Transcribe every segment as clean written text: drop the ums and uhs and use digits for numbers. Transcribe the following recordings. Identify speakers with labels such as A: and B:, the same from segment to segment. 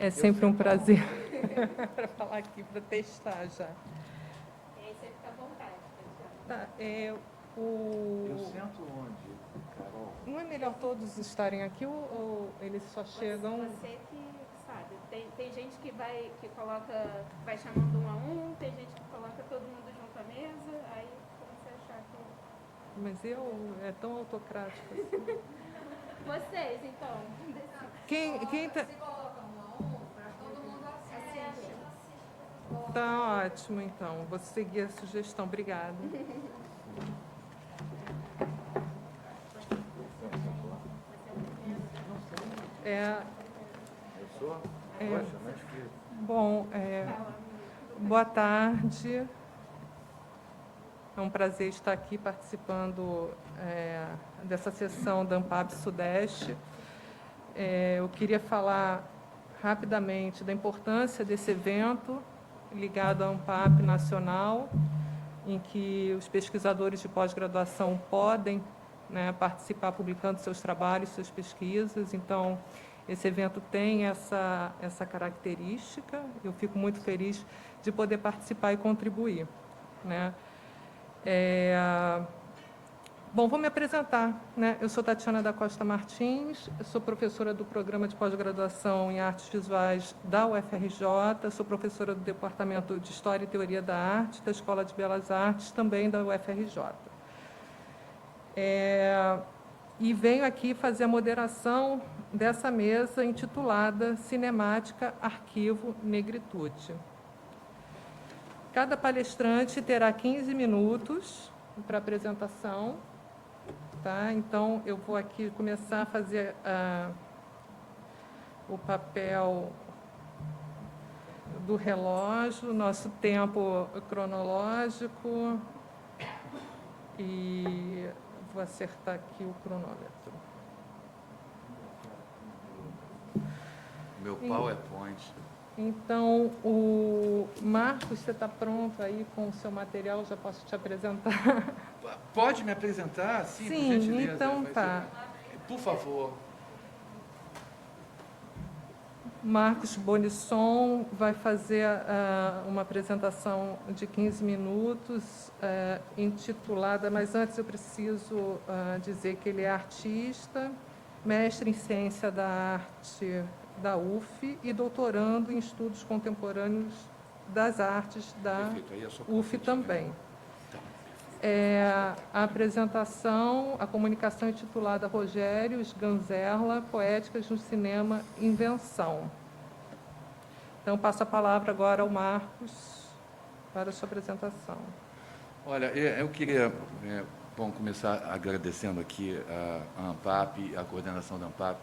A: É sempre um prazer para falar aqui, para testar já.
B: E aí você fica à vontade.
A: Tá,
C: Eu sento onde, Carol?
A: Não é melhor todos estarem aqui ou eles só chegam...
B: Você que sabe. Tem gente que vai chamando um a um, tem gente que coloca todo mundo junto à mesa, aí como você achar que...
A: Mas é tão autocrático assim.
B: Vocês, então.
A: Quem tá...
D: Se colocam um a um, para todo mundo assistir.
A: Tá ótimo, então. Vou seguir a sugestão. Obrigada.
C: Eu sou? Poxa, mas que...
A: Bom, boa tarde. É um prazer estar aqui participando dessa sessão da Ampap Sudeste. Eu queria falar rapidamente da importância desse evento ligado à Ampap Nacional, em que os pesquisadores de pós-graduação podem, né, participar publicando seus trabalhos, suas pesquisas. Então, esse evento tem essa característica. Eu fico muito feliz de poder participar e contribuir, né? Bom, vou me apresentar, né? Eu sou Tatiana da Costa Martins, eu sou professora do Programa de Pós-Graduação em Artes Visuais da UFRJ, sou professora do Departamento de História e Teoria da Arte, da Escola de Belas Artes, também da UFRJ. E venho aqui fazer a moderação dessa mesa intitulada Cinemática, Arquivo, Negritude. Cada palestrante terá 15 minutos para apresentação, tá? Então, eu vou aqui começar a fazer o papel do relógio, nosso tempo cronológico, e vou acertar aqui o cronômetro.
C: Meu PowerPoint.
A: Então, o Marcos, você está pronto aí com o seu material? Já posso te apresentar?
C: Pode me apresentar? Sim, por
A: Sim,
C: gentileza.
A: então tá.
C: Por favor.
A: Marcos Bonisson vai fazer uma apresentação de 15 minutos, intitulada, mas antes eu preciso dizer que ele é artista, mestre em Ciência da Arte da UF e doutorando em Estudos Contemporâneos das Artes da UF também. A apresentação, a comunicação intitulada Rogério Sganzerla, Poéticas no Cinema, Invenção. Então, passo a palavra agora ao Marcos para a sua apresentação.
C: Olha, eu queria começar agradecendo aqui a Ampap, a coordenação da Ampap,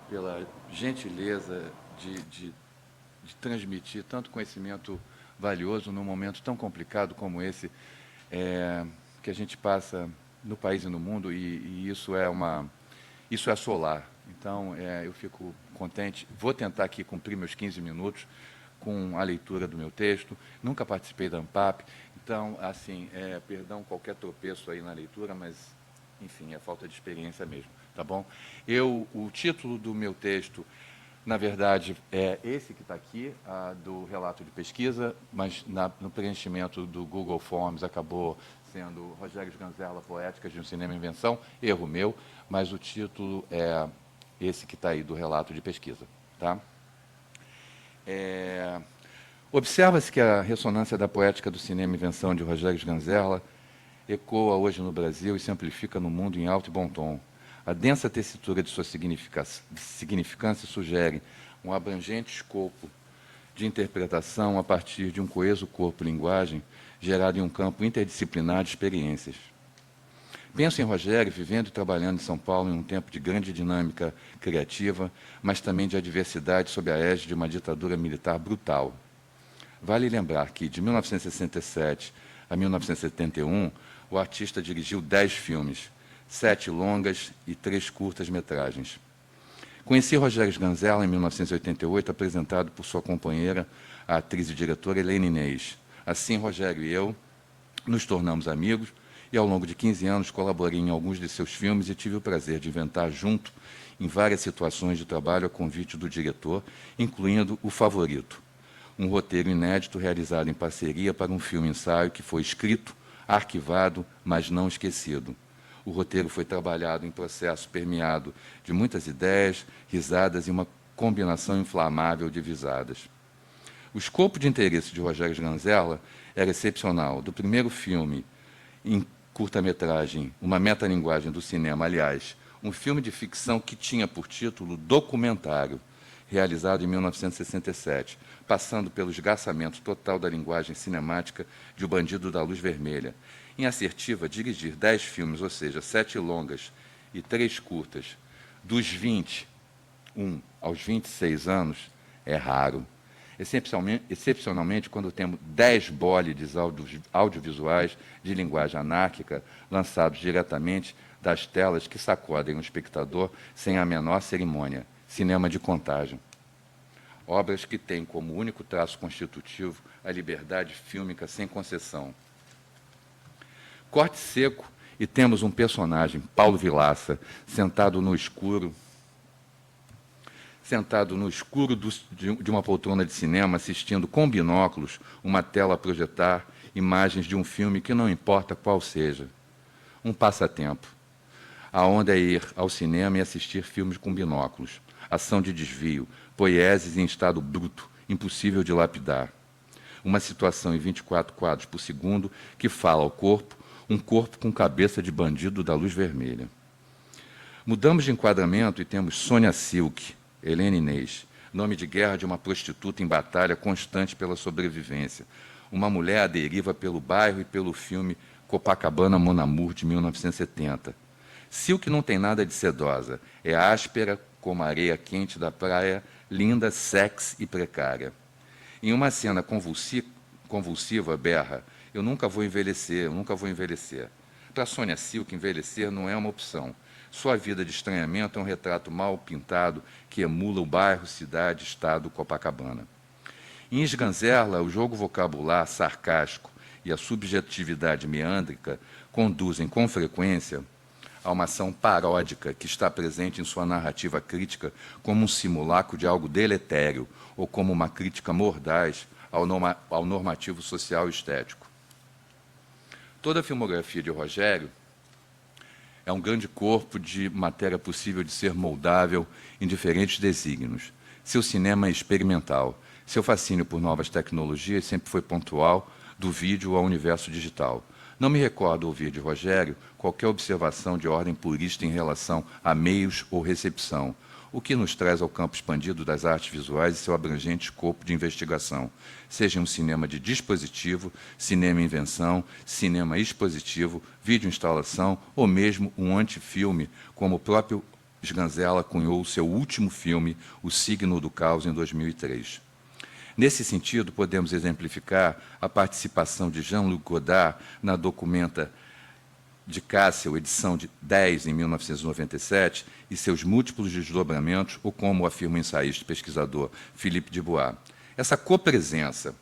C: pela gentileza de transmitir tanto conhecimento valioso num momento tão complicado como esse, que a gente passa no país e no mundo, e isso é solar. Então, eu fico contente. Vou tentar aqui cumprir meus 15 minutos com a leitura do meu texto. Nunca participei da Ampap, então, assim, perdão qualquer tropeço aí na leitura, mas, enfim, é falta de experiência mesmo, tá bom? O título do meu texto, na verdade, é esse que está aqui, do relato de pesquisa, mas no preenchimento do Google Forms acabou sendo Rogério Sganzerla, Poéticas de um Cinema Invenção, erro meu, mas o título é esse que está aí, do relato de pesquisa. Tá? Observa-se que a ressonância da poética do cinema Invenção de Rogério Sganzerla ecoa hoje no Brasil e se amplifica no mundo em alto e bom tom. A densa tessitura de sua significância sugere um abrangente escopo de interpretação a partir de um coeso corpo-linguagem gerado em um campo interdisciplinar de experiências. Penso em Rogério vivendo e trabalhando em São Paulo em um tempo de grande dinâmica criativa, mas também de adversidade sob a égide de uma ditadura militar brutal. Vale lembrar que, de 1967 a 1971, o artista dirigiu 10 filmes, 7 longas e 3 curtas-metragens. Conheci Rogério Sganzerla em 1988, apresentado por sua companheira, a atriz e diretora Helena Inês. Assim, Rogério e eu nos tornamos amigos e, ao longo de 15 anos, colaborei em alguns de seus filmes e tive o prazer de inventar junto em várias situações de trabalho a convite do diretor, incluindo O Favorito, um roteiro inédito realizado em parceria para um filme-ensaio que foi escrito, arquivado, mas não esquecido. O roteiro foi trabalhado em processo permeado de muitas ideias, risadas e uma combinação inflamável de visadas. O escopo de interesse de Rogério Sganzerla era excepcional. Do primeiro filme, em curta-metragem, uma metalinguagem do cinema, aliás, um filme de ficção que tinha por título Documentário, realizado em 1967, passando pelo esgarçamento total da linguagem cinemática de O Bandido da Luz Vermelha. Em Assertiva, dirigir 10 filmes, ou seja, 7 longas e 3 curtas, dos 21 aos 26 anos, é raro. Excepcionalmente, quando temos 10 bólides audiovisuais de linguagem anárquica lançados diretamente das telas que sacodem o espectador sem a menor cerimônia. Cinema de Contágio. Obras que têm como único traço constitutivo a liberdade fílmica sem concessão. Corte seco, e temos um personagem, Paulo Vilaça, sentado no escuro de uma poltrona de cinema, assistindo com binóculos uma tela a projetar imagens de um filme que não importa qual seja. Um passatempo. A onda é ir ao cinema e assistir filmes com binóculos. Ação de desvio, poieses em estado bruto, impossível de lapidar. Uma situação em 24 quadros por segundo que fala ao corpo, um corpo com cabeça de bandido da luz vermelha. Mudamos de enquadramento e temos Sônia Silk, Helena Inês, nome de guerra de uma prostituta em batalha constante pela sobrevivência. Uma mulher à deriva pelo bairro e pelo filme Copacabana Mon Amour, de 1970. Silk não tem nada de sedosa, é áspera como a areia quente da praia, linda, sexy e precária. Em uma cena convulsiva, berra: eu nunca vou envelhecer, eu nunca vou envelhecer. Para Sônia Silk, envelhecer não é uma opção. Sua vida de estranhamento é um retrato mal pintado que emula o bairro, cidade, estado, Copacabana. Em Sganzerla, o jogo vocabular sarcástico e a subjetividade meândrica conduzem com frequência a uma ação paródica que está presente em sua narrativa crítica como um simulacro de algo deletério ou como uma crítica mordaz ao normativo social e estético. Toda a filmografia de Rogério é um grande corpo de matéria possível de ser moldável em diferentes desígnios. Seu cinema é experimental. Seu fascínio por novas tecnologias sempre foi pontual, do vídeo ao universo digital. Não me recordo ouvir de Rogério qualquer observação de ordem purista em relação a meios ou recepção, o que nos traz ao campo expandido das artes visuais e seu abrangente escopo de investigação, seja um cinema de dispositivo, cinema-invenção, cinema expositivo, vídeo-instalação ou mesmo um antifilme, como o próprio Sganzerla cunhou o seu último filme, O Signo do Caos, em 2003. Nesse sentido, podemos exemplificar a participação de Jean-Luc Godard na documenta de Cassel, edição de 10, em 1997, e seus múltiplos desdobramentos, ou como afirma o ensaísta e pesquisador Philippe Dubois. Essa copresença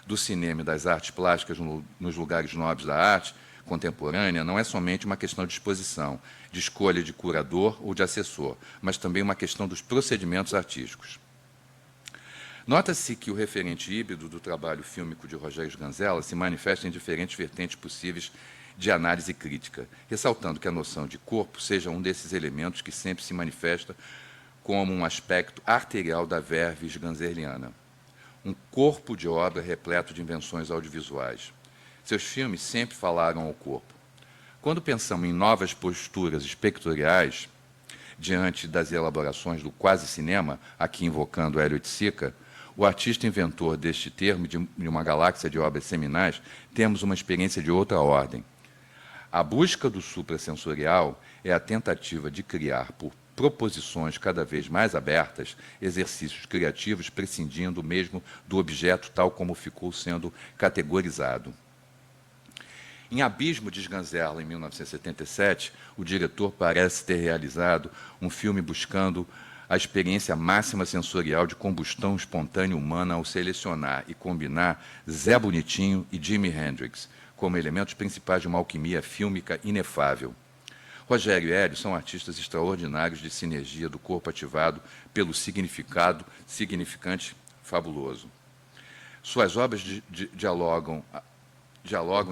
C: do cinema e das artes plásticas nos lugares nobres da arte contemporânea não é somente uma questão de exposição, de escolha de curador ou de assessor, mas também uma questão dos procedimentos artísticos. Nota-se que o referente híbrido do trabalho fílmico de Rogério Sganzerla se manifesta em diferentes vertentes possíveis de análise crítica, ressaltando que a noção de corpo seja um desses elementos que sempre se manifesta como um aspecto arterial da verve sganzerliana. Um corpo de obra repleto de invenções audiovisuais. Seus filmes sempre falaram ao corpo. Quando pensamos em novas posturas espectoriais, diante das elaborações do quase-cinema, aqui invocando Hélio de Sica, o artista inventor deste termo, de uma galáxia de obras seminais, temos uma experiência de outra ordem. A busca do suprassensorial é a tentativa de criar, por proposições cada vez mais abertas, exercícios criativos, prescindindo mesmo do objeto tal como ficou sendo categorizado. Em Abismo de Sganzerla, em 1977, o diretor parece ter realizado um filme buscando a experiência máxima sensorial de combustão espontânea humana ao selecionar e combinar Zé Bonitinho e Jimi Hendrix como elementos principais de uma alquimia fílmica inefável. Rogério e Hélio são artistas extraordinários de sinergia do corpo ativado pelo significante fabuloso. Suas obras dialogam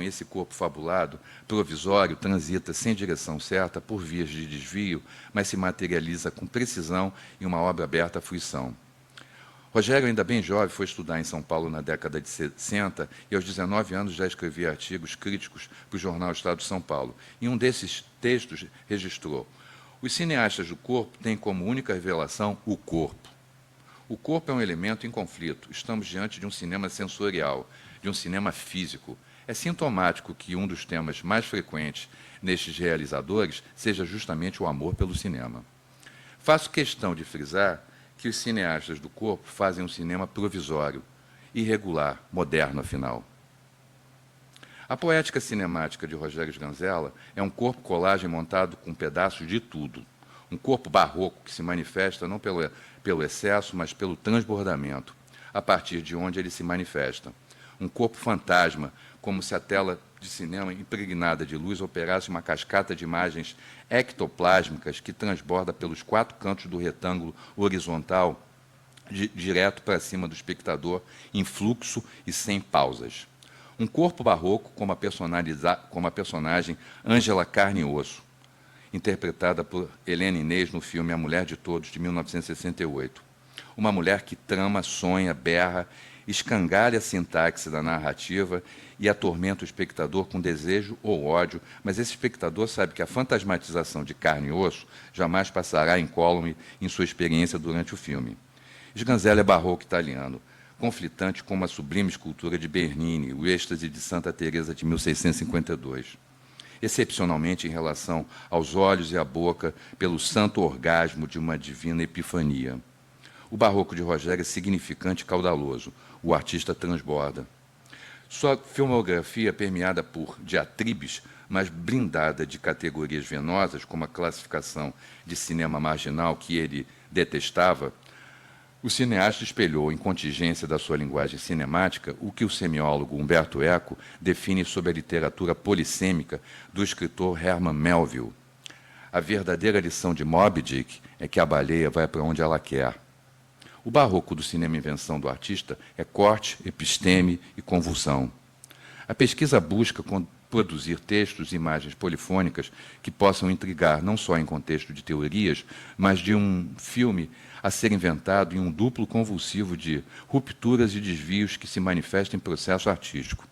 C: e esse corpo fabulado, provisório, transita sem direção certa por vias de desvio, mas se materializa com precisão em uma obra aberta à fruição. Rogério, ainda bem jovem, foi estudar em São Paulo na década de 60 e, aos 19 anos, já escrevia artigos críticos para o jornal Estado de São Paulo. Em um desses textos, registrou: os cineastas do corpo têm como única revelação o corpo. O corpo é um elemento em conflito. Estamos diante de um cinema sensorial, de um cinema físico. É sintomático que um dos temas mais frequentes nestes realizadores seja justamente o amor pelo cinema. Faço questão de frisar que os cineastas do corpo fazem um cinema provisório, irregular, moderno, afinal. A poética cinemática de Rogério Sganzella é um corpo-colagem montado com pedaços de tudo. Um corpo barroco que se manifesta não pelo excesso, mas pelo transbordamento, a partir de onde ele se manifesta. Um corpo fantasma, como se a tela de cinema impregnada de luz operasse uma cascata de imagens ectoplásmicas que transborda pelos 4 cantos do retângulo horizontal, direto para cima do espectador, em fluxo e sem pausas. Um corpo barroco como a personagem Ângela Carne e Osso, interpretada por Helena Inês no filme A Mulher de Todos, de 1968. Uma mulher que trama, sonha, berra, escangalha a sintaxe da narrativa e atormenta o espectador com desejo ou ódio, mas esse espectador sabe que a fantasmatização de carne e osso jamais passará incólume em sua experiência durante o filme. Sganzella é barroco italiano, conflitante com uma sublime escultura de Bernini, o êxtase de Santa Teresa de 1652. Excepcionalmente em relação aos olhos e à boca, pelo santo orgasmo de uma divina epifania. O barroco de Rogério é significante e caudaloso. O artista transborda. Sua filmografia, permeada por diatribes, mas blindada de categorias venosas, como a classificação de cinema marginal que ele detestava, o cineasta espelhou, em contingência da sua linguagem cinemática, o que o semiólogo Humberto Eco define sob a literatura polissêmica do escritor Herman Melville. A verdadeira lição de Moby Dick é que a baleia vai para onde ela quer. O barroco do cinema-invenção do artista é corte, episteme e convulsão. A pesquisa busca produzir textos e imagens polifônicas que possam intrigar não só em contexto de teorias, mas de um filme a ser inventado em um duplo convulsivo de rupturas e desvios que se manifestam em processo artístico,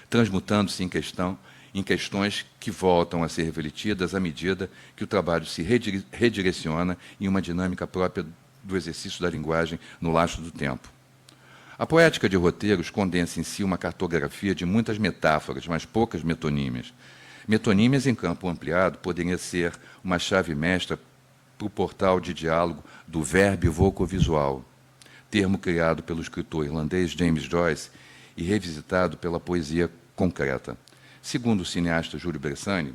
C: transmutando-se em questões que voltam a ser refletidas à medida que o trabalho se redireciona em uma dinâmica própria do exercício da linguagem no lastro do tempo. A poética de roteiros condensa em si uma cartografia de muitas metáforas, mas poucas metonímias. Metonímias em campo ampliado poderiam ser uma chave mestra para o portal de diálogo do verbo vocovisual, termo criado pelo escritor irlandês James Joyce e revisitado pela poesia concreta. Segundo o cineasta Júlio Bressani,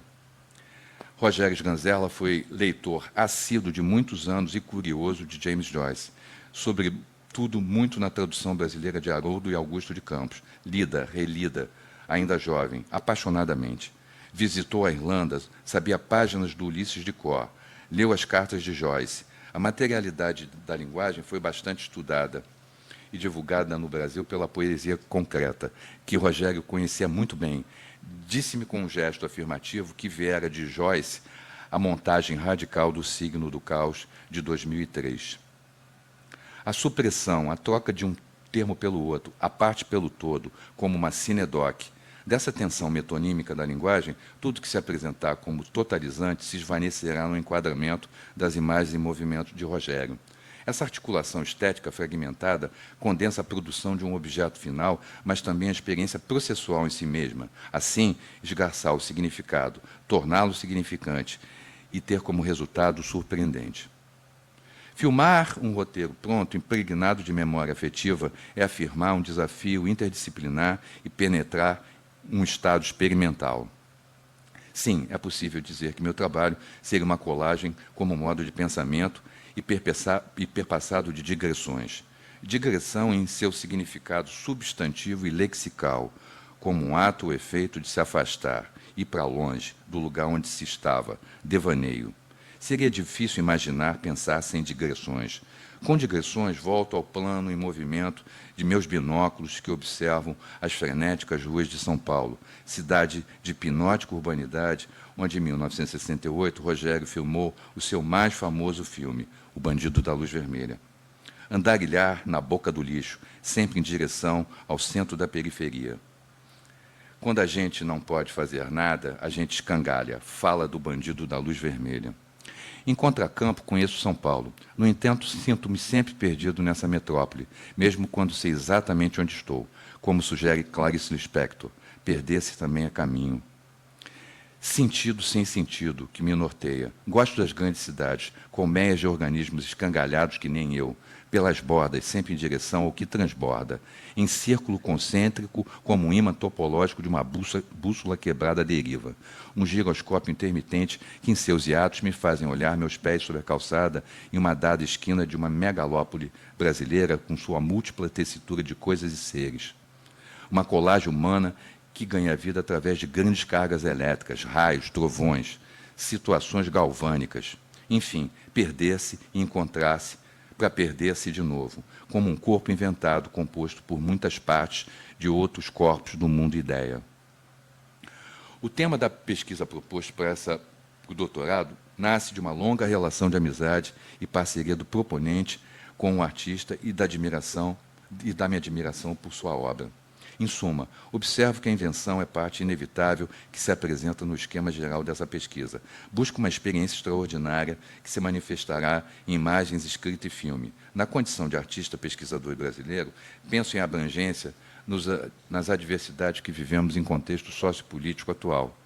C: Rogério Sganzella foi leitor assíduo de muitos anos e curioso de James Joyce, sobretudo muito na tradução brasileira de Haroldo e Augusto de Campos, lida, relida, ainda jovem, apaixonadamente. Visitou a Irlanda, sabia páginas do Ulisses de cor, leu as cartas de Joyce. A materialidade da linguagem foi bastante estudada e divulgada no Brasil pela poesia concreta, que Rogério conhecia muito bem. Disse-me com um gesto afirmativo que viera de Joyce a montagem radical do Signo do Caos, de 2003. A supressão, a troca de um termo pelo outro, a parte pelo todo, como uma sinedoque, dessa tensão metonímica da linguagem, tudo que se apresentar como totalizante se esvanecerá no enquadramento das imagens em movimento de Rogério. Essa articulação estética fragmentada condensa a produção de um objeto final, mas também a experiência processual em si mesma. Assim, esgarçar o significado, torná-lo significante e ter como resultado surpreendente. Filmar um roteiro pronto, impregnado de memória afetiva, é afirmar um desafio interdisciplinar e penetrar um estado experimental. Sim, é possível dizer que meu trabalho seria uma colagem como modo de pensamento e perpassado de digressões. Digressão em seu significado substantivo e lexical, como um ato ou efeito de se afastar, ir para longe do lugar onde se estava, devaneio. Seria difícil imaginar pensar sem digressões. Com digressões, volto ao plano em movimento de meus binóculos que observam as frenéticas ruas de São Paulo, cidade de hipnótica urbanidade, onde, em 1968, Rogério filmou o seu mais famoso filme, O Bandido da Luz Vermelha. Andarilhar na boca do lixo, sempre em direção ao centro da periferia. Quando a gente não pode fazer nada, a gente escangalha, fala do bandido da luz vermelha. Em contracampo, conheço São Paulo. No entanto, sinto-me sempre perdido nessa metrópole, mesmo quando sei exatamente onde estou, como sugere Clarice Lispector. Perder-se também é caminho. Sentido sem sentido, que me norteia. Gosto das grandes cidades, colmeias de organismos escangalhados que nem eu, pelas bordas, sempre em direção ao que transborda, em círculo concêntrico, como um imã topológico de uma bússola quebrada à deriva. Um giroscópio intermitente que, em seus hiatos, me fazem olhar meus pés sobre a calçada em uma dada esquina de uma megalópole brasileira com sua múltipla tessitura de coisas e seres. Uma colagem humana que ganha vida através de grandes cargas elétricas, raios, trovões, situações galvânicas. Enfim, perder-se e encontrar-se para perder-se de novo, como um corpo inventado, composto por muitas partes de outros corpos do mundo ideia. O tema da pesquisa proposta para o doutorado nasce de uma longa relação de amizade e parceria do proponente com o artista e da minha admiração por sua obra. Em suma, observo que a invenção é parte inevitável que se apresenta no esquema geral dessa pesquisa. Busco uma experiência extraordinária que se manifestará em imagens, escrita e filme. Na condição de artista pesquisador brasileiro, penso em abrangência nas adversidades que vivemos em contexto sociopolítico atual.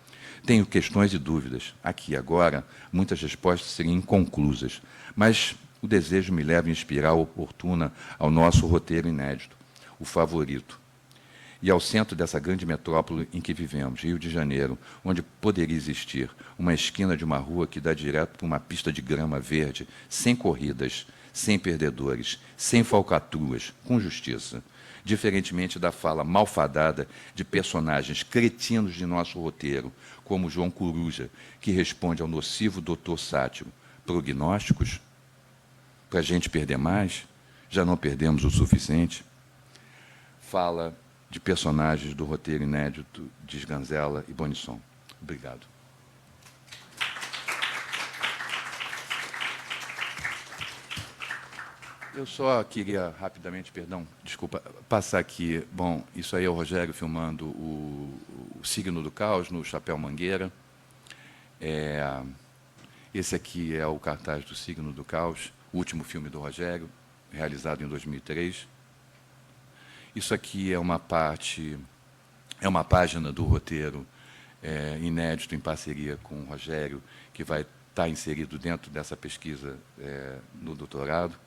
C: Tenho questões e dúvidas. Aqui, agora, muitas respostas seriam inconclusas, mas o desejo me leva a inspirar a oportuna ao nosso roteiro inédito, o favorito. E ao centro dessa grande metrópole em que vivemos, Rio de Janeiro, onde poderia existir uma esquina de uma rua que dá direto para uma pista de grama verde, sem corridas, sem perdedores, sem falcatruas, com justiça. Diferentemente da fala malfadada de personagens cretinos de nosso roteiro, como João Coruja, que responde ao nocivo doutor sátiro. Prognósticos? Para a gente perder mais? Já não perdemos o suficiente? Fala de personagens do roteiro inédito de Sganzella e Bonisson. Obrigado. Eu só queria rapidamente, desculpa, passar aqui. Bom, isso aí é o Rogério filmando o Signo do Caos no Chapéu Mangueira. Esse aqui é o cartaz do Signo do Caos, o último filme do Rogério, realizado em 2003. Isso aqui é uma página do roteiro inédito em parceria com o Rogério, que vai estar inserido dentro dessa pesquisa no doutorado.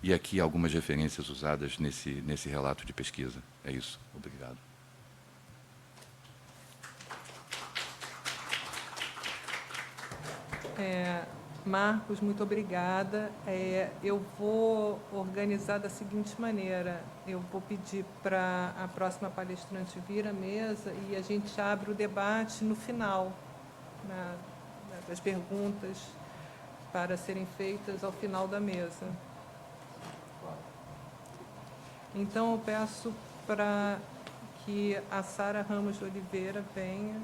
C: E aqui algumas referências usadas nesse relato de pesquisa. É isso. Obrigado.
A: Marcos, muito obrigada. Eu vou organizar da seguinte maneira. Eu vou pedir para a próxima palestrante vir à mesa e a gente abre o debate no final, das perguntas para serem feitas ao final da mesa. Então, eu peço para que a Sara Ramos de Oliveira venha.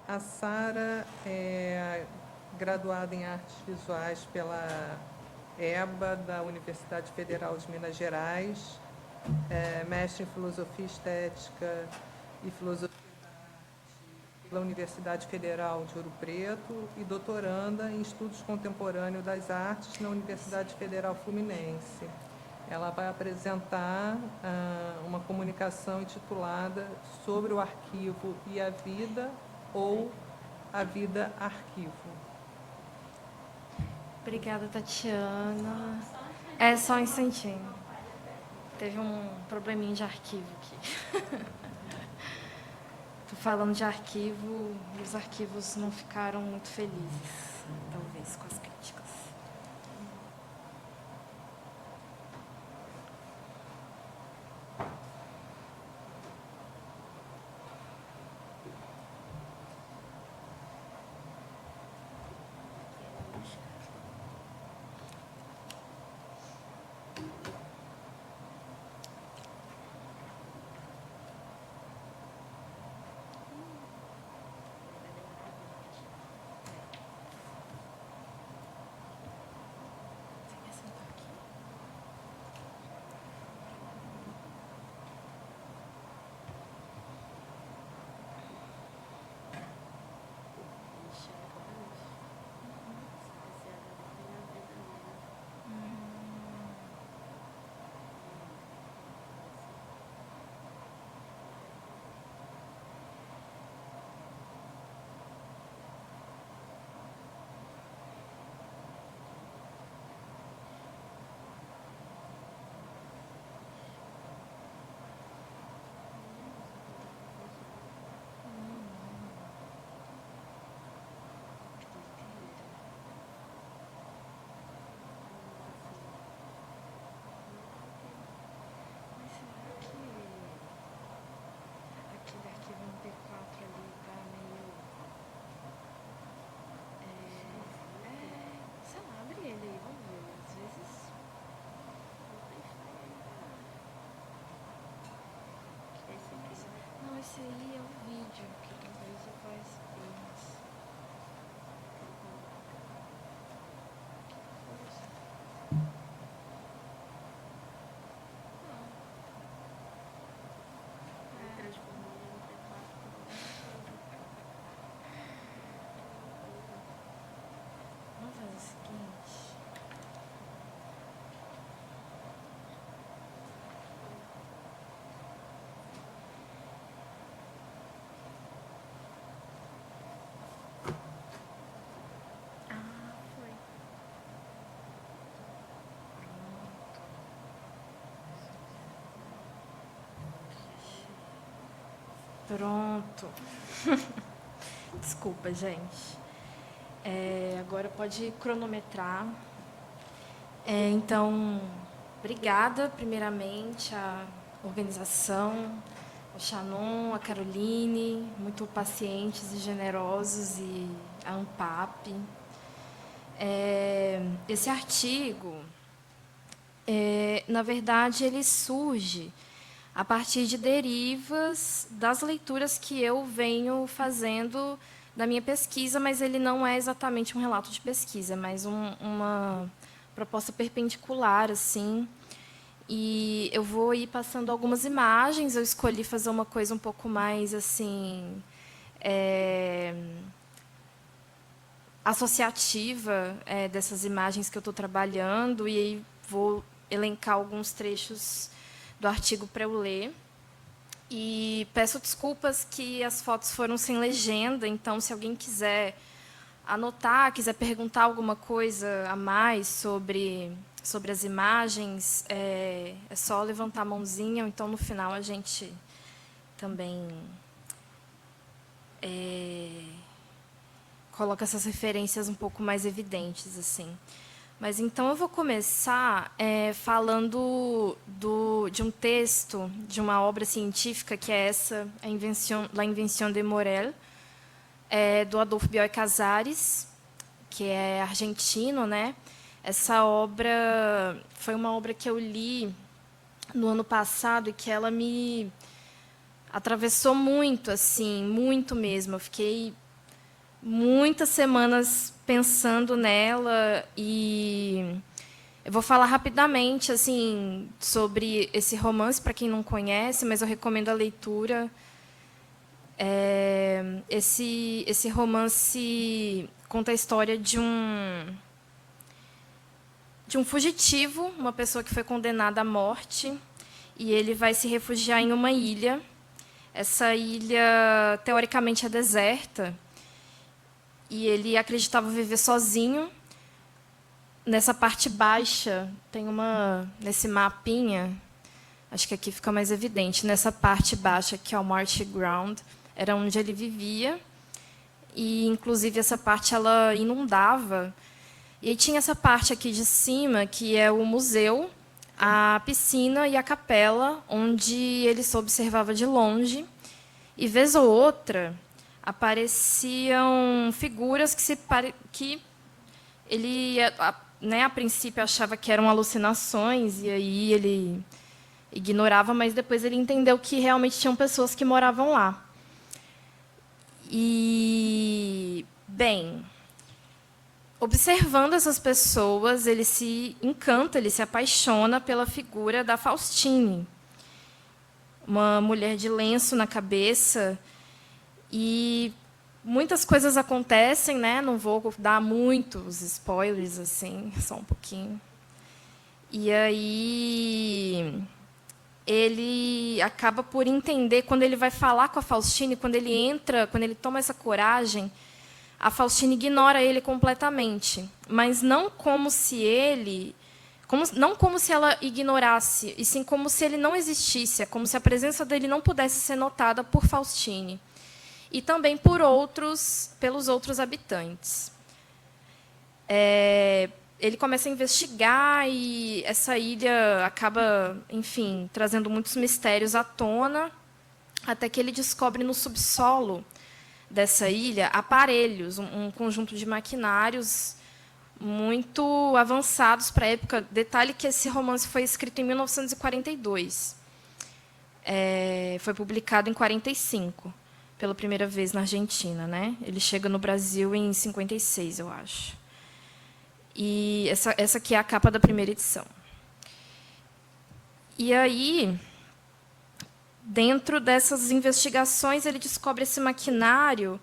A: A Sara é graduada em Artes Visuais pela EBA, da Universidade Federal de Minas Gerais, mestre em Filosofia Estética e Filosofia da Arte pela Universidade Federal de Ouro Preto e doutoranda em Estudos Contemporâneos das Artes na Universidade Federal Fluminense. Ela vai apresentar uma comunicação intitulada Sobre o Arquivo e a Vida, ou A Vida Arquivo.
E: Obrigada, Tatiana. É só um instantinho. Teve um probleminha de arquivo aqui. Estou falando de arquivo e os arquivos não ficaram muito felizes, talvez, com as críticas. Aquele arquivo MP4 ali tá meio... sei lá, abre ele aí, vamos ver. Às vezes... Não, esse aí é o vídeo, que talvez eu vai subir, mas... Vamos fazer o seguinte... foi. Pronto. Desculpa, gente. Agora pode cronometrar. Então, obrigada, primeiramente, à organização, ao Shannon, à Caroline, muito pacientes e generosos, e à ANPAP. Esse artigo, na verdade, ele surge a partir de derivas das leituras que eu venho fazendo da minha pesquisa, mas ele não é exatamente um relato de pesquisa, é mais uma proposta perpendicular, assim. E eu vou ir passando algumas imagens. Eu escolhi fazer uma coisa um pouco mais assim associativa dessas imagens que eu estou trabalhando, e aí vou elencar alguns trechos do artigo para eu ler. E peço desculpas que as fotos foram sem legenda, então, se alguém quiser anotar, quiser perguntar alguma coisa a mais sobre as imagens, é só levantar a mãozinha, ou então, no final, a gente também coloca essas referências um pouco mais evidentes, assim. Mas, então, eu vou começar falando de um texto, de uma obra científica, que é essa, La Invention de Morel, do Adolfo Bioy Casares, que é argentino, né? Essa obra foi uma obra que eu li no ano passado e que ela me atravessou muito, assim, muito mesmo. Eu fiquei muitas semanas pensando nela, e eu vou falar rapidamente assim sobre esse romance para quem não conhece, mas eu recomendo a leitura. Esse romance conta a história de um fugitivo, uma pessoa que foi condenada à morte, e ele vai se refugiar em uma ilha. Essa ilha, teoricamente, é deserta, e ele acreditava viver sozinho, nessa parte baixa, tem nesse mapinha, acho que aqui fica mais evidente, nessa parte baixa, que é o Marsh Ground, era onde ele vivia, e, inclusive, essa parte ela inundava. E aí tinha essa parte aqui de cima, que é o museu, a piscina e a capela, onde ele se observava de longe. E, vez ou outra, apareciam figuras que ele, né, a princípio, achava que eram alucinações, e aí ele ignorava, mas depois ele entendeu que realmente tinham pessoas que moravam lá. E, bem, observando essas pessoas, ele se encanta, ele se apaixona pela figura da Faustine, uma mulher de lenço na cabeça. E muitas coisas acontecem, né? Não vou dar muitos spoilers, assim, só um pouquinho. E aí ele acaba por entender, quando ele vai falar com a Faustine, quando ele toma essa coragem, a Faustine ignora ele completamente, mas não como se ela ignorasse, e sim como se ele não existisse, como se a presença dele não pudesse ser notada por Faustine e também pelos outros habitantes. Ele começa a investigar, e essa ilha acaba, enfim, trazendo muitos mistérios à tona, até que ele descobre no subsolo dessa ilha aparelhos, um conjunto de maquinários muito avançados para a época. Detalhe que esse romance foi escrito em 1942. Foi publicado em 1945, pela primeira vez na Argentina, né? Ele chega no Brasil em 1956, eu acho. E essa aqui é a capa da primeira edição. E aí, dentro dessas investigações, ele descobre esse maquinário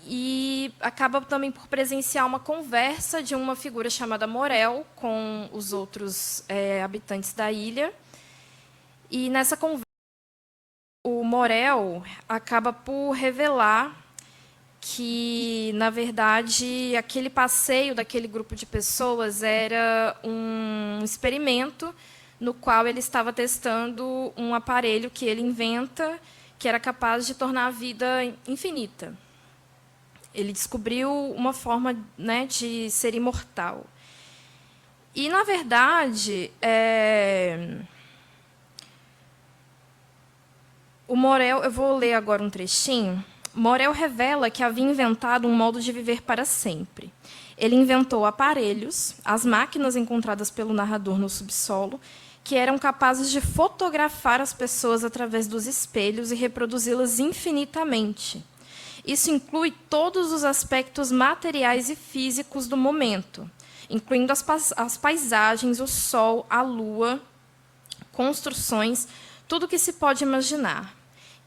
E: e acaba também por presenciar uma conversa de uma figura chamada Morel com os outros habitantes da ilha. E, nessa conversa, o Morel acaba por revelar que, na verdade, aquele passeio daquele grupo de pessoas era um experimento no qual ele estava testando um aparelho que ele inventa, que era capaz de tornar a vida infinita. Ele descobriu uma forma, né, de ser imortal. E, na verdade, o Morel, eu vou ler agora um trechinho. Morel revela que havia inventado um modo de viver para sempre. Ele inventou aparelhos, as máquinas encontradas pelo narrador no subsolo, que eram capazes de fotografar as pessoas através dos espelhos e reproduzi-las infinitamente. Isso inclui todos os aspectos materiais e físicos do momento, incluindo as paisagens, o sol, a lua, construções, tudo o que se pode imaginar.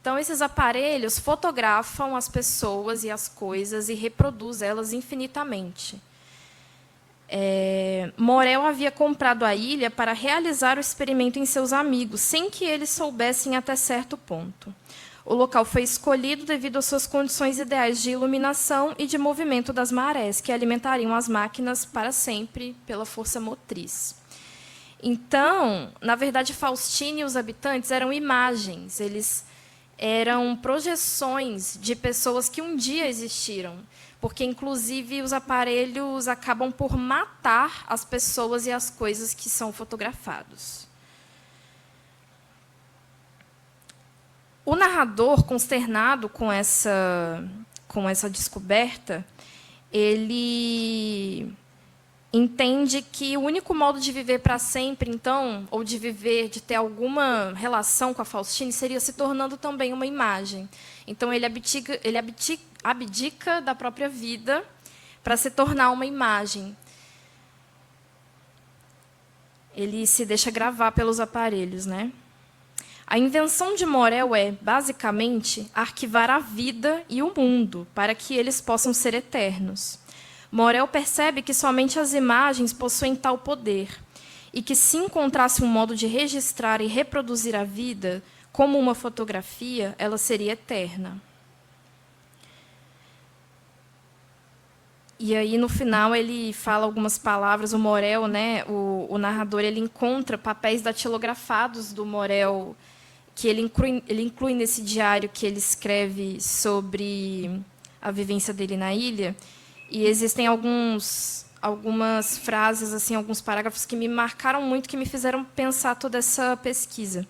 E: Então, esses aparelhos fotografam as pessoas e as coisas e reproduzem elas infinitamente. Morel havia comprado a ilha para realizar o experimento em seus amigos, sem que eles soubessem até certo ponto. O local foi escolhido devido às suas condições ideais de iluminação e de movimento das marés, que alimentariam as máquinas para sempre pela força motriz. Então, na verdade, Faustine e os habitantes eram imagens, eles eram projeções de pessoas que um dia existiram, porque, inclusive, os aparelhos acabam por matar as pessoas e as coisas que são fotografados. O narrador, consternado com essa descoberta, ele entende que o único modo de viver para sempre, então, ou de ter alguma relação com a Faustine, seria se tornando também uma imagem. Então, ele abdica da própria vida para se tornar uma imagem. Ele se deixa gravar pelos aparelhos, né? A invenção de Morel é, basicamente, arquivar a vida e o mundo para que eles possam ser eternos. Morel percebe que somente as imagens possuem tal poder e que, se encontrasse um modo de registrar e reproduzir a vida como uma fotografia, ela seria eterna. E aí, no final, ele fala algumas palavras, o Morel, né, o narrador, ele encontra papéis datilografados do Morel, que ele inclui nesse diário que ele escreve sobre a vivência dele na ilha. E existem algumas frases, assim, alguns parágrafos que me marcaram muito, que me fizeram pensar toda essa pesquisa.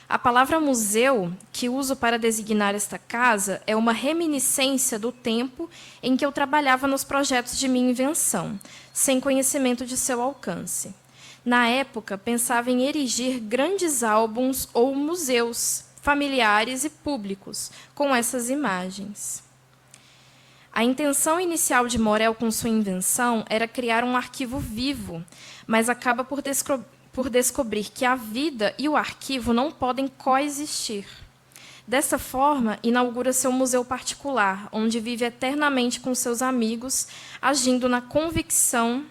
E: A palavra museu, que uso para designar esta casa, é uma reminiscência do tempo em que eu trabalhava nos projetos de minha invenção, sem conhecimento de seu alcance. Na época, pensava em erigir grandes álbuns ou museus, familiares e públicos, com essas imagens. A intenção inicial de Morel com sua invenção era criar um arquivo vivo, mas acaba por descobrir que a vida e o arquivo não podem coexistir. Dessa forma, inaugura seu museu particular, onde vive eternamente com seus amigos, agindo na convicção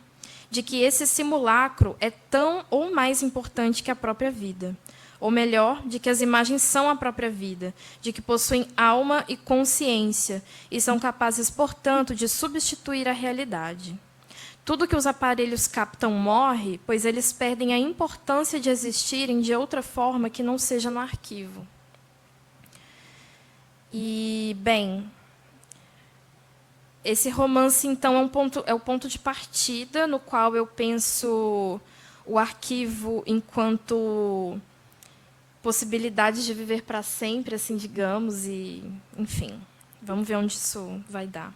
E: de que esse simulacro é tão ou mais importante que a própria vida. Ou melhor, de que as imagens são a própria vida, de que possuem alma e consciência, e são capazes, portanto, de substituir a realidade. Tudo que os aparelhos captam morre, pois eles perdem a importância de existirem de outra forma que não seja no arquivo. E, bem, esse romance, então, é o ponto de partida no qual eu penso o arquivo enquanto possibilidade de viver para sempre, assim, digamos, e, enfim, vamos ver onde isso vai dar.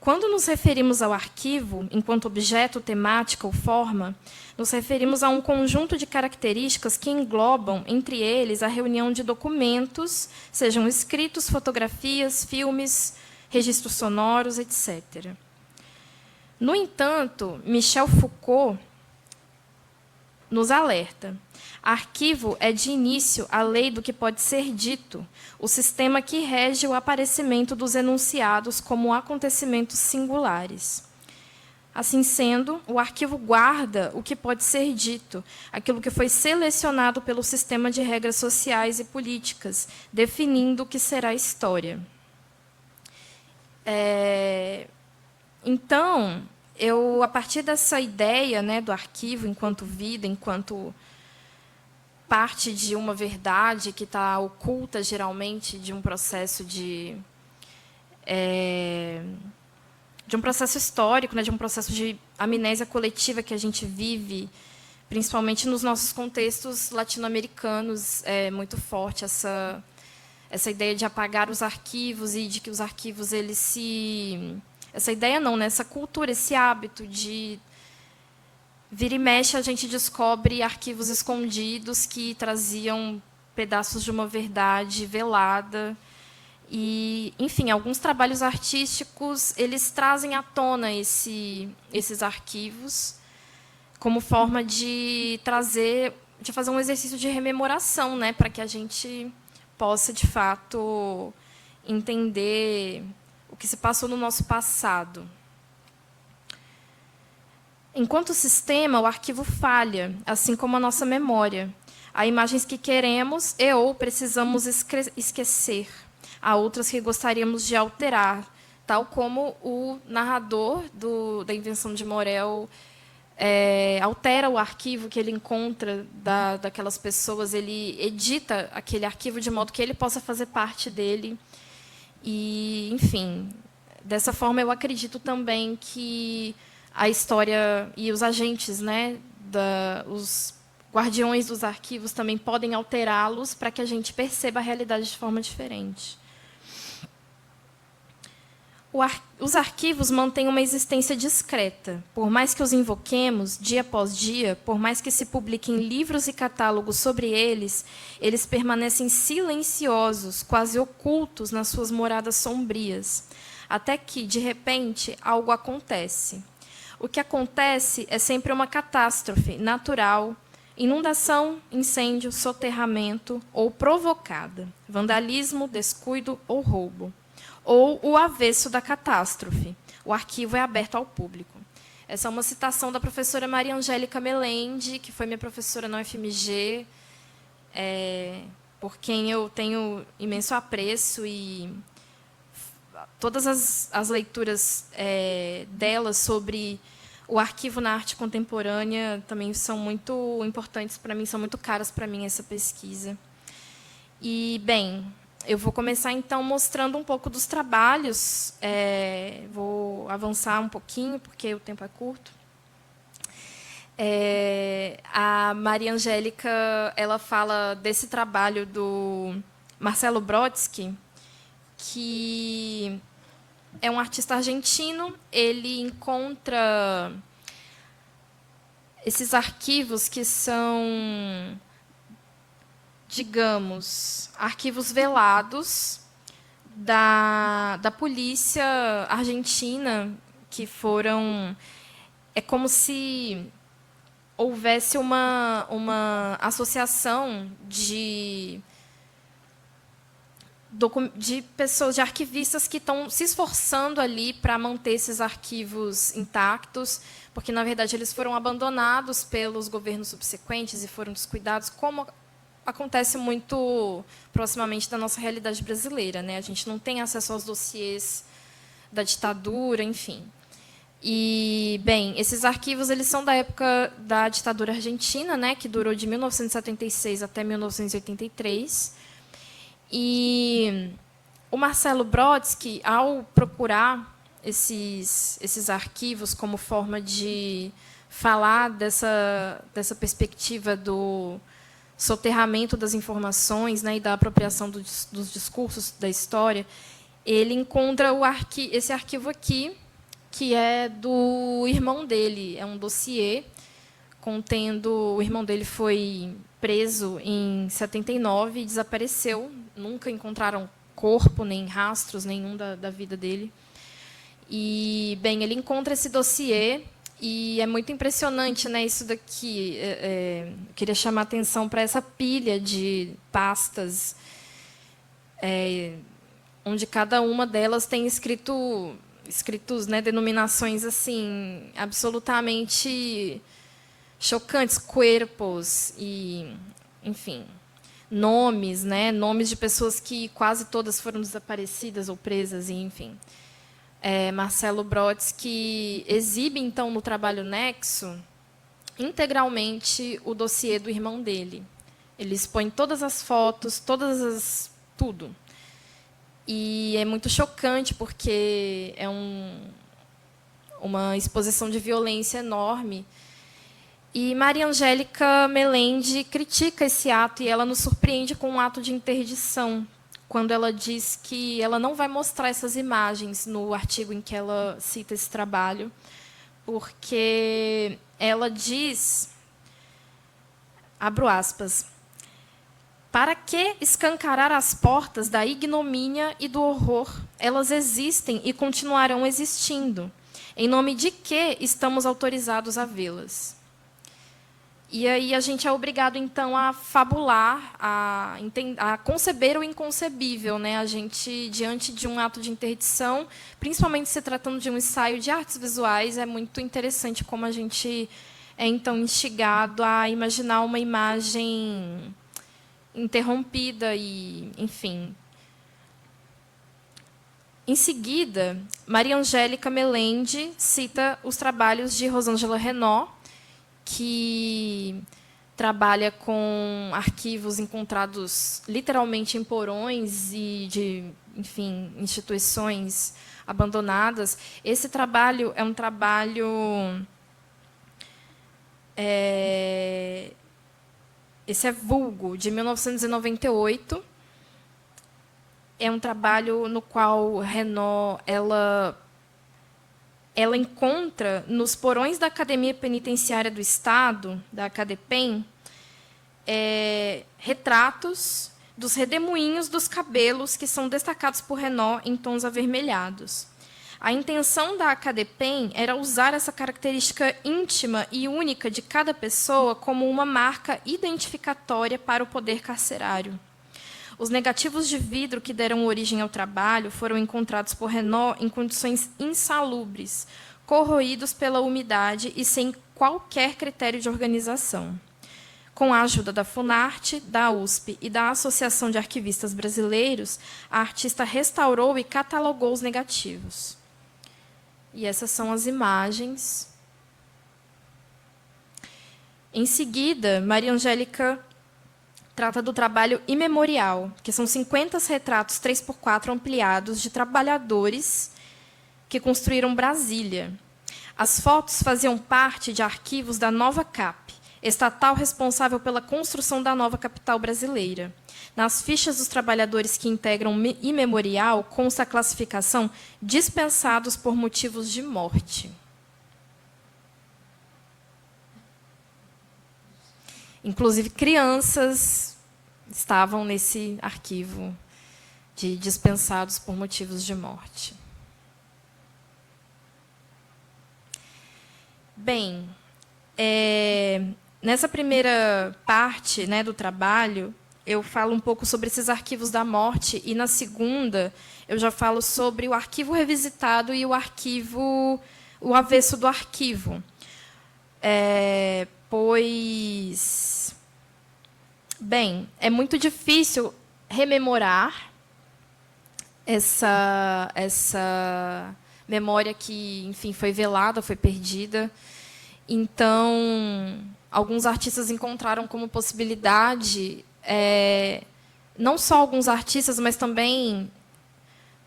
E: Quando nos referimos ao arquivo, enquanto objeto, temática ou forma, nos referimos a um conjunto de características que englobam, entre eles, a reunião de documentos, sejam escritos, fotografias, filmes, registros sonoros, etc. No entanto, Michel Foucault nos alerta. Arquivo é, de início, a lei do que pode ser dito, o sistema que rege o aparecimento dos enunciados como acontecimentos singulares. Assim sendo, o arquivo guarda o que pode ser dito, aquilo que foi selecionado pelo sistema de regras sociais e políticas, definindo o que será história. Então, a partir dessa ideia, né, do arquivo enquanto vida, enquanto parte de uma verdade que está oculta, geralmente, de um processo um processo histórico, né, de um processo de amnésia coletiva que a gente vive, principalmente nos nossos contextos latino-americanos, é muito forte essa ideia de apagar os arquivos e de que os arquivos essa ideia não, né, essa cultura, esse hábito de vira e mexe, a gente descobre arquivos escondidos que traziam pedaços de uma verdade velada. E, enfim, alguns trabalhos artísticos, eles trazem à tona esses arquivos como forma de fazer um exercício de rememoração, né, para que a gente possa, de fato, entender o que se passou no nosso passado. Enquanto sistema, o arquivo falha, assim como a nossa memória. Há imagens que queremos ou precisamos esquecer. Há outras que gostaríamos de alterar, tal como o narrador da invenção de Morel altera o arquivo que ele encontra daquelas pessoas, ele edita aquele arquivo de modo que ele possa fazer parte dele. E, enfim, dessa forma, eu acredito também que a história e os agentes, né, os guardiões dos arquivos também podem alterá-los para que a gente perceba a realidade de forma diferente. Os arquivos mantêm uma existência discreta. Por mais que os invoquemos, dia após dia, por mais que se publiquem livros e catálogos sobre eles, eles permanecem silenciosos, quase ocultos nas suas moradas sombrias, até que, de repente, algo acontece. O que acontece é sempre uma catástrofe natural, inundação, incêndio, soterramento ou provocada, vandalismo, descuido ou roubo. Ou o avesso da catástrofe. O arquivo é aberto ao público. Essa é uma citação da professora Maria Angélica Melende, que foi minha professora na UFMG, por quem eu tenho imenso apreço e todas as leituras dela sobre o arquivo na arte contemporânea também são muito importantes para mim, são muito caras para mim essa pesquisa. E, bem, eu vou começar, então, mostrando um pouco dos trabalhos. Vou avançar um pouquinho, porque o tempo é curto. A Maria Angélica, ela fala desse trabalho do Marcelo Brodsky, que é um artista argentino. Ele encontra esses arquivos que são, digamos, arquivos velados da polícia argentina, que foram... É como se houvesse uma associação de pessoas, de arquivistas que estão se esforçando ali para manter esses arquivos intactos, porque, na verdade, eles foram abandonados pelos governos subsequentes e foram descuidados, como acontece muito proximamente da nossa realidade brasileira, né? A gente não tem acesso aos dossiês da ditadura, enfim. E, bem, esses arquivos eles são da época da ditadura argentina, né, que durou de 1976 até 1983. E o Marcelo Brodsky, ao procurar esses arquivos como forma de falar dessa perspectiva do soterramento das informações, né, e da apropriação dos discursos da história, ele encontra esse arquivo aqui, que é do irmão dele. É um dossiê contendo... O irmão dele foi preso em 79 e desapareceu. Nunca encontraram corpo, nem rastros nenhum da vida dele. E, bem, ele encontra esse dossiê e é muito impressionante, né, isso daqui. Eu queria chamar a atenção para essa pilha de pastas, onde cada uma delas tem escritos, né, denominações assim absolutamente chocantes, cuerpos e, enfim, nomes, né, nomes de pessoas que quase todas foram desaparecidas ou presas, e, enfim. Marcelo Brodsky exibe, então, no trabalho Nexo, integralmente o dossiê do irmão dele. Ele expõe todas as fotos, tudo. E é muito chocante, porque é uma exposição de violência enorme. E Maria Angélica Melende critica esse ato, e ela nos surpreende com um ato de interdição, quando ela diz que ela não vai mostrar essas imagens no artigo em que ela cita esse trabalho, porque ela diz, abro aspas, para que escancarar as portas da ignomínia e do horror? Elas existem e continuarão existindo. Em nome de que estamos autorizados a vê-las? E aí a gente é obrigado, então, a fabular, a conceber o inconcebível, né? A gente, diante de um ato de interdição, principalmente se tratando de um ensaio de artes visuais, é muito interessante como a gente é, então, instigado a imaginar uma imagem interrompida e, enfim. Em seguida, Maria Angélica Melende cita os trabalhos de Rosângela Renaud, que trabalha com arquivos encontrados literalmente em porões e de, enfim, instituições abandonadas. Esse trabalho é um trabalho esse é vulgo, de 1998. É um trabalho no qual Renaud ela encontra, nos porões da Academia Penitenciária do Estado, da Acadepem, retratos dos redemoinhos dos cabelos que são destacados por Renaud em tons avermelhados. A intenção da Acadepem era usar essa característica íntima e única de cada pessoa como uma marca identificatória para o poder carcerário. Os negativos de vidro que deram origem ao trabalho foram encontrados por Renaud em condições insalubres, corroídos pela umidade e sem qualquer critério de organização. Com a ajuda da Funarte, da USP e da Associação de Arquivistas Brasileiros, a artista restaurou e catalogou os negativos. E essas são as imagens. Em seguida, Maria Angélica trata do trabalho imemorial, que são 50 retratos 3x4 ampliados de trabalhadores que construíram Brasília. As fotos faziam parte de arquivos da Nova Cap, estatal responsável pela construção da nova capital brasileira. Nas fichas dos trabalhadores que integram o imemorial consta a classificação dispensados por motivos de morte. Inclusive, crianças estavam nesse arquivo de dispensados por motivos de morte. Bem, nessa primeira parte, né, do trabalho, eu falo um pouco sobre esses arquivos da morte, e na segunda eu já falo sobre o arquivo revisitado e o avesso do arquivo. Pois, bem, é muito difícil rememorar essa memória que, enfim, foi velada, foi perdida. Então, alguns artistas encontraram como possibilidade, não só alguns artistas, mas também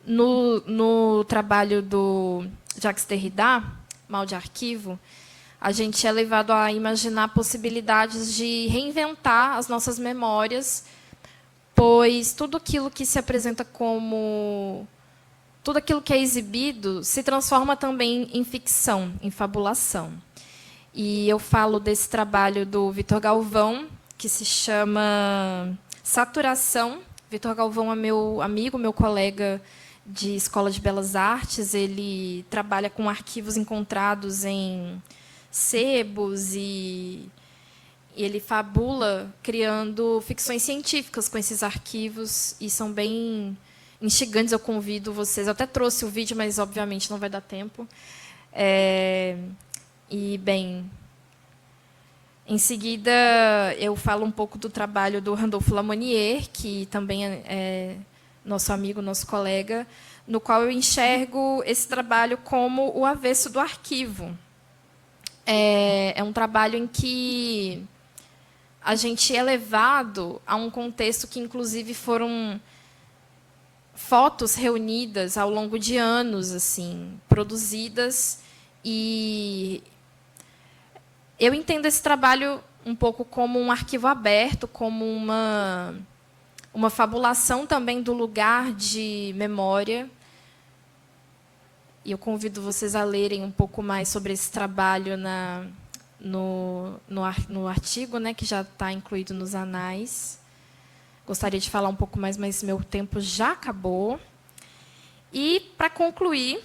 E: no trabalho do Jacques Derrida, Mal de Arquivo, a gente é levado a imaginar possibilidades de reinventar as nossas memórias, pois tudo aquilo que se apresenta como... Tudo aquilo que é exibido se transforma também em ficção, em fabulação. E eu falo desse trabalho do Vitor Galvão, que se chama Saturação. Vitor Galvão é meu amigo, meu colega de Escola de Belas Artes. Ele trabalha com arquivos encontrados em sebos e ele fabula criando ficções científicas com esses arquivos, e são bem instigantes. Eu convido vocês. Eu até trouxe o vídeo, mas, obviamente, não vai dar tempo. E, bem, em seguida, eu falo um pouco do trabalho do Randolph Lamonnier, que também é nosso amigo, nosso colega, no qual eu enxergo esse trabalho como o avesso do arquivo. É um trabalho em que a gente é levado a um contexto que, inclusive, foram fotos reunidas ao longo de anos, assim, produzidas, e eu entendo esse trabalho um pouco como um arquivo aberto, como uma fabulação também do lugar de memória. E eu convido vocês a lerem um pouco mais sobre esse trabalho no artigo, né, que já está incluído nos anais. Gostaria de falar um pouco mais, mas meu tempo já acabou. E, para concluir,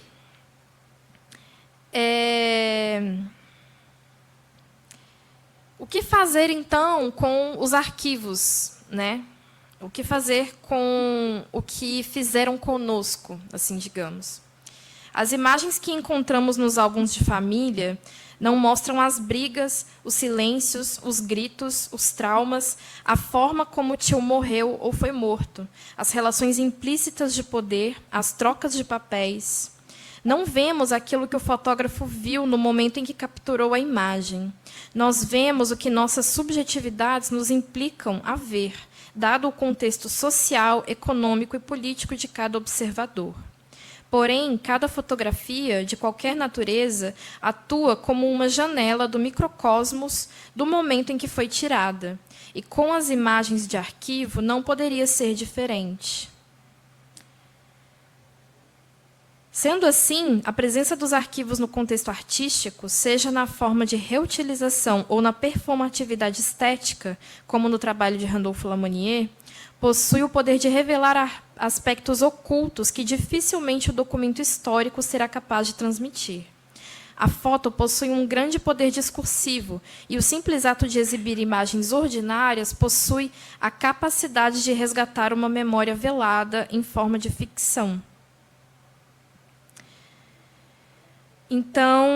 E: o que fazer, então, com os arquivos, né? O que fazer com o que fizeram conosco, assim, digamos? As imagens que encontramos nos álbuns de família não mostram as brigas, os silêncios, os gritos, os traumas, a forma como o tio morreu ou foi morto, as relações implícitas de poder, as trocas de papéis. Não vemos aquilo que o fotógrafo viu no momento em que capturou a imagem. Nós vemos o que nossas subjetividades nos implicam a ver, dado o contexto social, econômico e político de cada observador. Porém, cada fotografia, de qualquer natureza, atua como uma janela do microcosmos do momento em que foi tirada. E com as imagens de arquivo não poderia ser diferente. Sendo assim, a presença dos arquivos no contexto artístico, seja na forma de reutilização ou na performatividade estética, como no trabalho de Randolph Lamonnier, possui o poder de revelar aspectos ocultos que dificilmente o documento histórico será capaz de transmitir. A foto possui um grande poder discursivo, e o simples ato de exibir imagens ordinárias possui a capacidade de resgatar uma memória velada em forma de ficção. Então,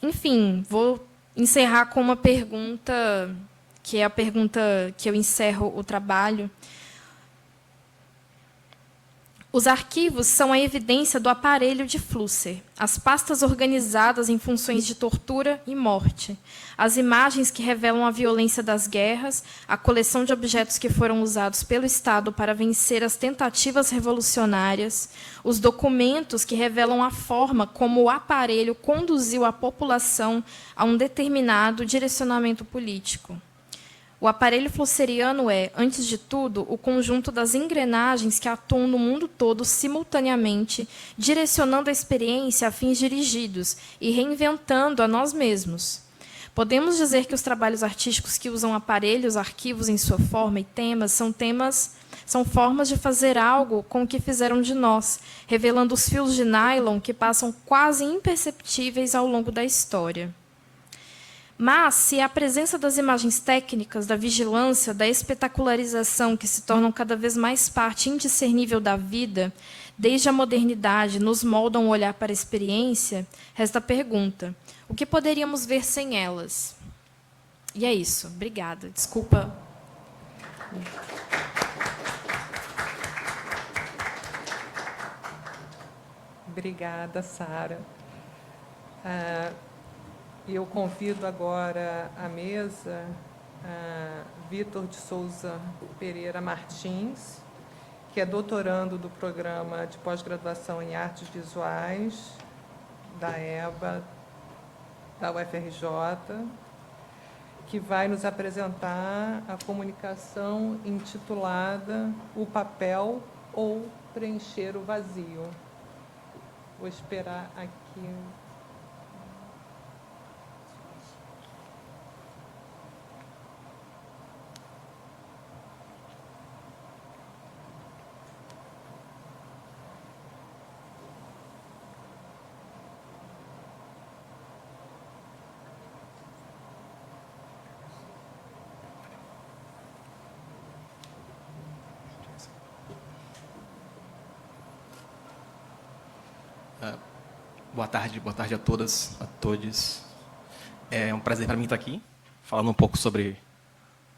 E: enfim, vou encerrar com uma pergunta, que é a pergunta que eu encerro o trabalho. Os arquivos são a evidência do aparelho de Flusser, as pastas organizadas em funções de tortura e morte, as imagens que revelam a violência das guerras, a coleção de objetos que foram usados pelo Estado para vencer as tentativas revolucionárias, os documentos que revelam a forma como o aparelho conduziu a população a um determinado direcionamento político. O aparelho flusseriano é, antes de tudo, o conjunto das engrenagens que atuam no mundo todo simultaneamente, direcionando a experiência a fins dirigidos e reinventando a nós mesmos. Podemos dizer que os trabalhos artísticos que usam aparelhos, arquivos em sua forma e são formas de fazer algo com o que fizeram de nós, revelando os fios de nylon que passam quase imperceptíveis ao longo da história. Mas, se a presença das imagens técnicas, da vigilância, da espetacularização, que se tornam cada vez mais parte indiscernível da vida, desde a modernidade, nos moldam o olhar para a experiência, resta a pergunta: o que poderíamos ver sem elas? E é isso. Obrigada. Desculpa.
A: Obrigada, Sara. Eu convido agora à mesa Vitor de Souza Pereira Martins, que é doutorando do Programa de Pós-Graduação em Artes Visuais da EBA, da UFRJ, que vai nos apresentar a comunicação intitulada O Papel ou Preencher o Vazio. Vou esperar aqui.
F: Boa tarde a todas, a todos. É um prazer para mim estar aqui, falando um pouco sobre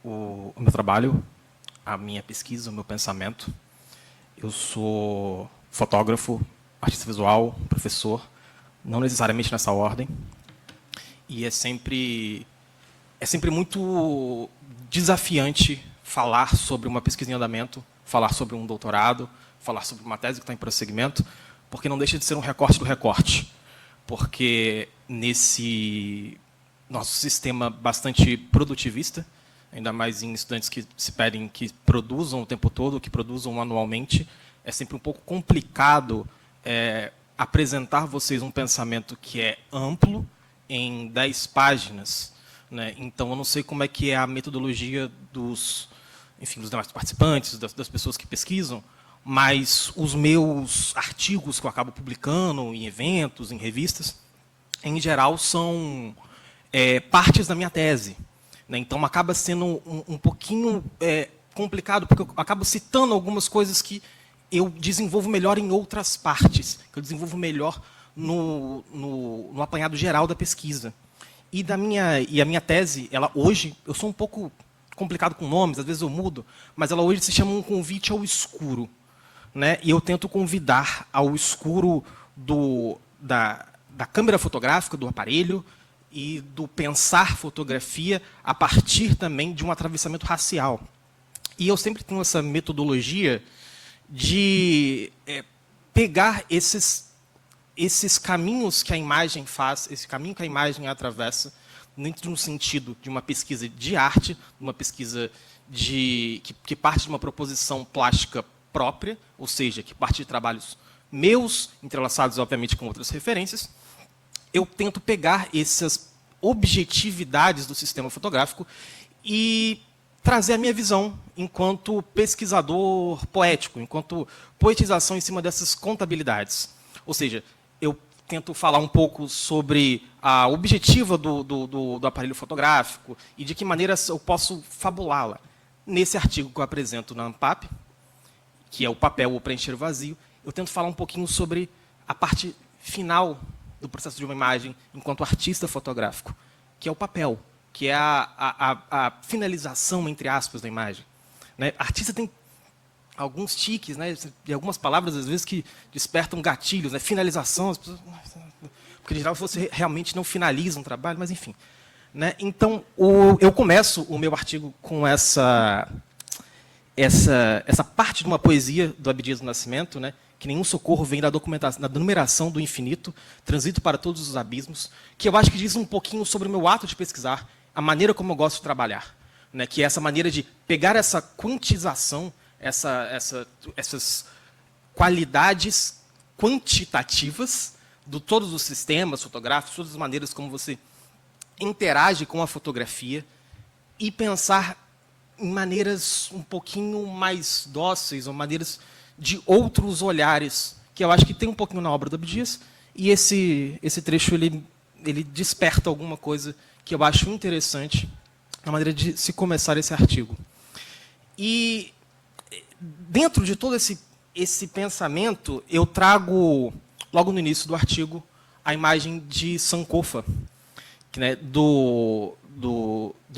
F: o meu trabalho, a minha pesquisa, o meu pensamento. Eu sou fotógrafo, artista visual, professor, não necessariamente nessa ordem. E é sempre muito desafiante falar sobre uma pesquisa em andamento, falar sobre um doutorado, falar sobre uma tese que está em prosseguimento, porque não deixa de ser um recorte do recorte. Porque nesse nosso sistema bastante produtivista, ainda mais em estudantes que se pedem que produzam o tempo todo, que produzam anualmente, é sempre um pouco complicado apresentar vocês um pensamento que é amplo em 10 páginas. Né? Então, eu não sei como é que é a metodologia dos demais participantes, das pessoas que pesquisam, mas os meus artigos que eu acabo publicando em eventos, em revistas, em geral, são partes da minha tese. Né? Então, acaba sendo um pouquinho complicado, porque eu acabo citando algumas coisas que eu desenvolvo melhor em outras partes, que eu desenvolvo melhor no apanhado geral da pesquisa. E a minha tese, ela hoje, eu sou um pouco complicado com nomes, às vezes eu mudo, mas ela hoje se chama Um Convite ao Escuro. Né? E eu tento convidar ao escuro da câmera fotográfica, do aparelho, e do pensar fotografia a partir também de um atravessamento racial. E eu sempre tenho essa metodologia de pegar esses caminhos que a imagem faz, esse caminho que a imagem atravessa, dentro no sentido de uma pesquisa de arte, uma pesquisa que parte de uma proposição plástica própria, ou seja, que parte de trabalhos meus, entrelaçados, obviamente, com outras referências. Eu tento pegar essas objetividades do sistema fotográfico e trazer a minha visão enquanto pesquisador poético, enquanto poetização em cima dessas contabilidades. Ou seja, eu tento falar um pouco sobre a objetiva do aparelho fotográfico e de que maneira eu posso fabulá-la. Nesse artigo que eu apresento na ANPAP, que é o papel ou preencher o vazio, eu tento falar um pouquinho sobre a parte final do processo de uma imagem enquanto artista fotográfico, que é o papel, que é a finalização, entre aspas, da imagem. Né? Artista tem alguns tiques, né, e algumas palavras, às vezes, que despertam gatilhos, né? Finalização, as pessoas... Porque, em geral, você realmente não finaliza um trabalho, mas, enfim. Né? Então, eu começo o meu artigo com essa parte de uma poesia do Abdias do Nascimento, né? Que nenhum socorro vem da documentação, da numeração do infinito, transito para todos os abismos, que eu acho que diz um pouquinho sobre o meu ato de pesquisar, a maneira como eu gosto de trabalhar. Né? Que é essa maneira de pegar essa quantização, essas qualidades quantitativas de todos os sistemas fotográficos, todas as maneiras como você interage com a fotografia e pensar em maneiras um pouquinho mais dóceis, ou maneiras de outros olhares, que eu acho que tem um pouquinho na obra do Abdias, e esse trecho ele desperta alguma coisa que eu acho interessante na maneira de se começar esse artigo. E dentro de todo esse pensamento, eu trago, logo no início do artigo, a imagem de Sankofa, né, dos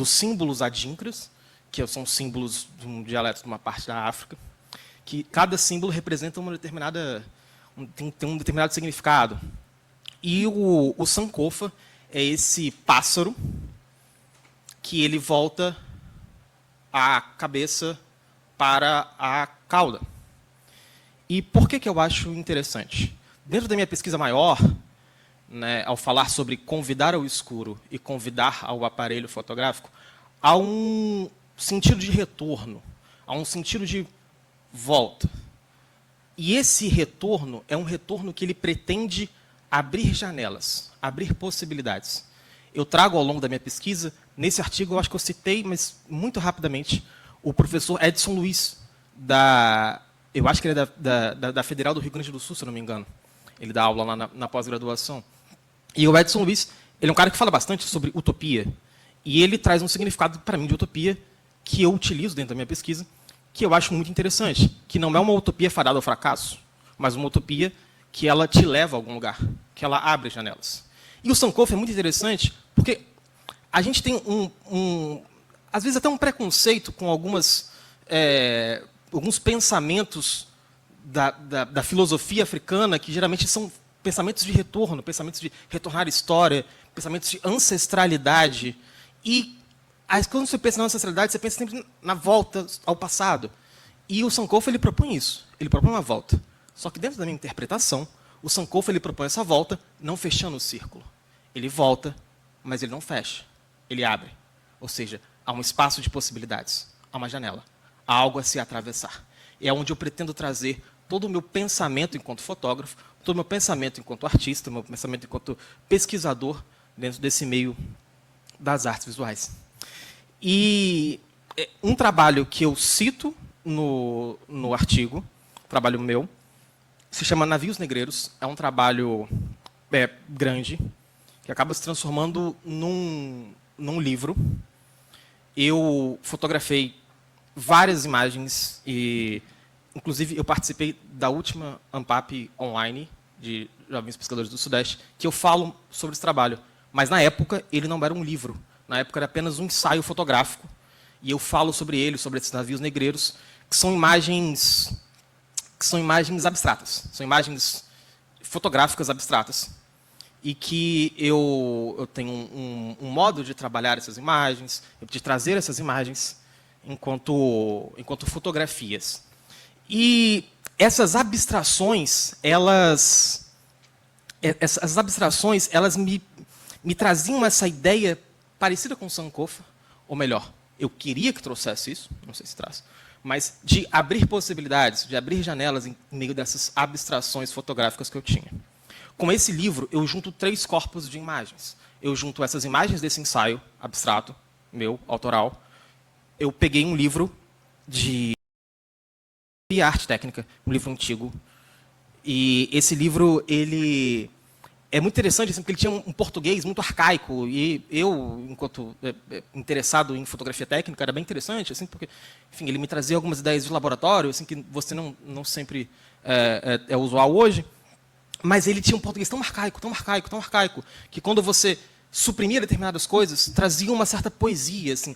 F: símbolos adinkras, que são símbolos de um dialeto de uma parte da África, que cada símbolo representa tem um determinado significado. E o Sankofa é esse pássaro que ele volta a cabeça para a cauda. E por que eu acho interessante? Dentro da minha pesquisa maior, né, ao falar sobre convidar ao escuro e convidar ao aparelho fotográfico, há um sentido de retorno, há um sentido de volta. E esse retorno é um retorno que ele pretende abrir janelas, abrir possibilidades. Eu trago ao longo da minha pesquisa, nesse artigo eu acho que eu citei, mas muito rapidamente, o professor Edson Luiz, eu acho que ele é da Federal do Rio Grande do Sul, se eu não me engano. Ele dá aula lá na pós-graduação. E o Edson Luiz, ele é um cara que fala bastante sobre utopia. E ele traz um significado, para mim, de utopia, que eu utilizo dentro da minha pesquisa, que eu acho muito interessante, que não é uma utopia fadada ao fracasso, mas uma utopia que ela te leva a algum lugar, que ela abre janelas. E o Sankofa é muito interessante, porque a gente tem às vezes até um preconceito com alguns pensamentos da filosofia africana, que geralmente são pensamentos de retorno, pensamentos de retornar à história, pensamentos de ancestralidade. E quando você pensa na ancestralidade, você pensa sempre na volta ao passado. E o Sankofa ele propõe isso, ele propõe uma volta. Só que dentro da minha interpretação, o Sankofa ele propõe essa volta não fechando o círculo. Ele volta, mas ele não fecha, ele abre. Ou seja, há um espaço de possibilidades, há uma janela, há algo a se atravessar. É onde eu pretendo trazer todo o meu pensamento enquanto fotógrafo, todo o meu pensamento enquanto artista, meu pensamento enquanto pesquisador dentro desse meio das artes visuais. E um trabalho que eu cito no artigo, um trabalho meu, se chama Navios Negreiros. É um trabalho grande, que acaba se transformando num livro. Eu fotografei várias imagens, e, inclusive, eu participei da última ANPAP online, de Jovens Pesquisadores do Sudeste, que eu falo sobre esse trabalho. Mas, na época, ele não era um livro. Na época, era apenas um ensaio fotográfico. E eu falo sobre ele, sobre esses navios negreiros, que são imagens abstratas. São imagens fotográficas abstratas. E que eu tenho um modo de trabalhar essas imagens, de trazer essas imagens enquanto fotografias. E essas abstrações, elas me traziam essa ideia parecida com o Sankofa, ou melhor, eu queria que trouxesse isso, não sei se traz, mas de abrir possibilidades, de abrir janelas em meio dessas abstrações fotográficas que eu tinha. Com esse livro, eu junto 3 corpos de imagens. Eu junto essas imagens desse ensaio abstrato, meu, autoral. Eu peguei um livro de arte técnica, um livro antigo. E esse livro, ele é muito interessante, assim, porque ele tinha um português muito arcaico. E eu, enquanto interessado em fotografia técnica, era bem interessante, assim, porque, enfim, ele me trazia algumas ideias de laboratório, assim, que você não sempre é usual hoje. Mas ele tinha um português tão arcaico, que quando você suprimia determinadas coisas, trazia uma certa poesia, assim,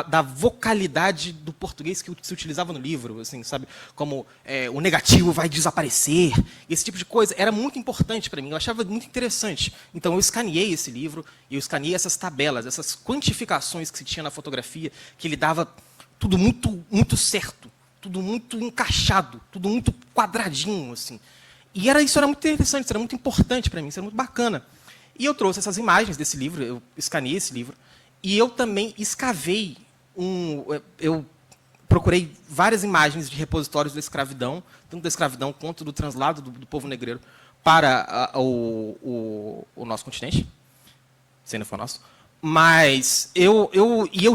F: da vocalidade do português que se utilizava no livro, assim, sabe? Como o negativo vai desaparecer, esse tipo de coisa. Era muito importante para mim, eu achava muito interessante. Então, eu escaneei esse livro, e eu escaneei essas tabelas, essas quantificações que se tinha na fotografia, que ele dava tudo muito, muito certo, tudo muito encaixado, tudo muito quadradinho, assim. E isso era muito interessante, isso era muito importante para mim, isso era muito bacana. E eu trouxe essas imagens desse livro, eu escaneei esse livro, e eu também escavei eu procurei várias imagens de repositórios da escravidão, tanto da escravidão quanto do translado do povo negreiro para o nosso continente, se ainda for nosso. Mas eu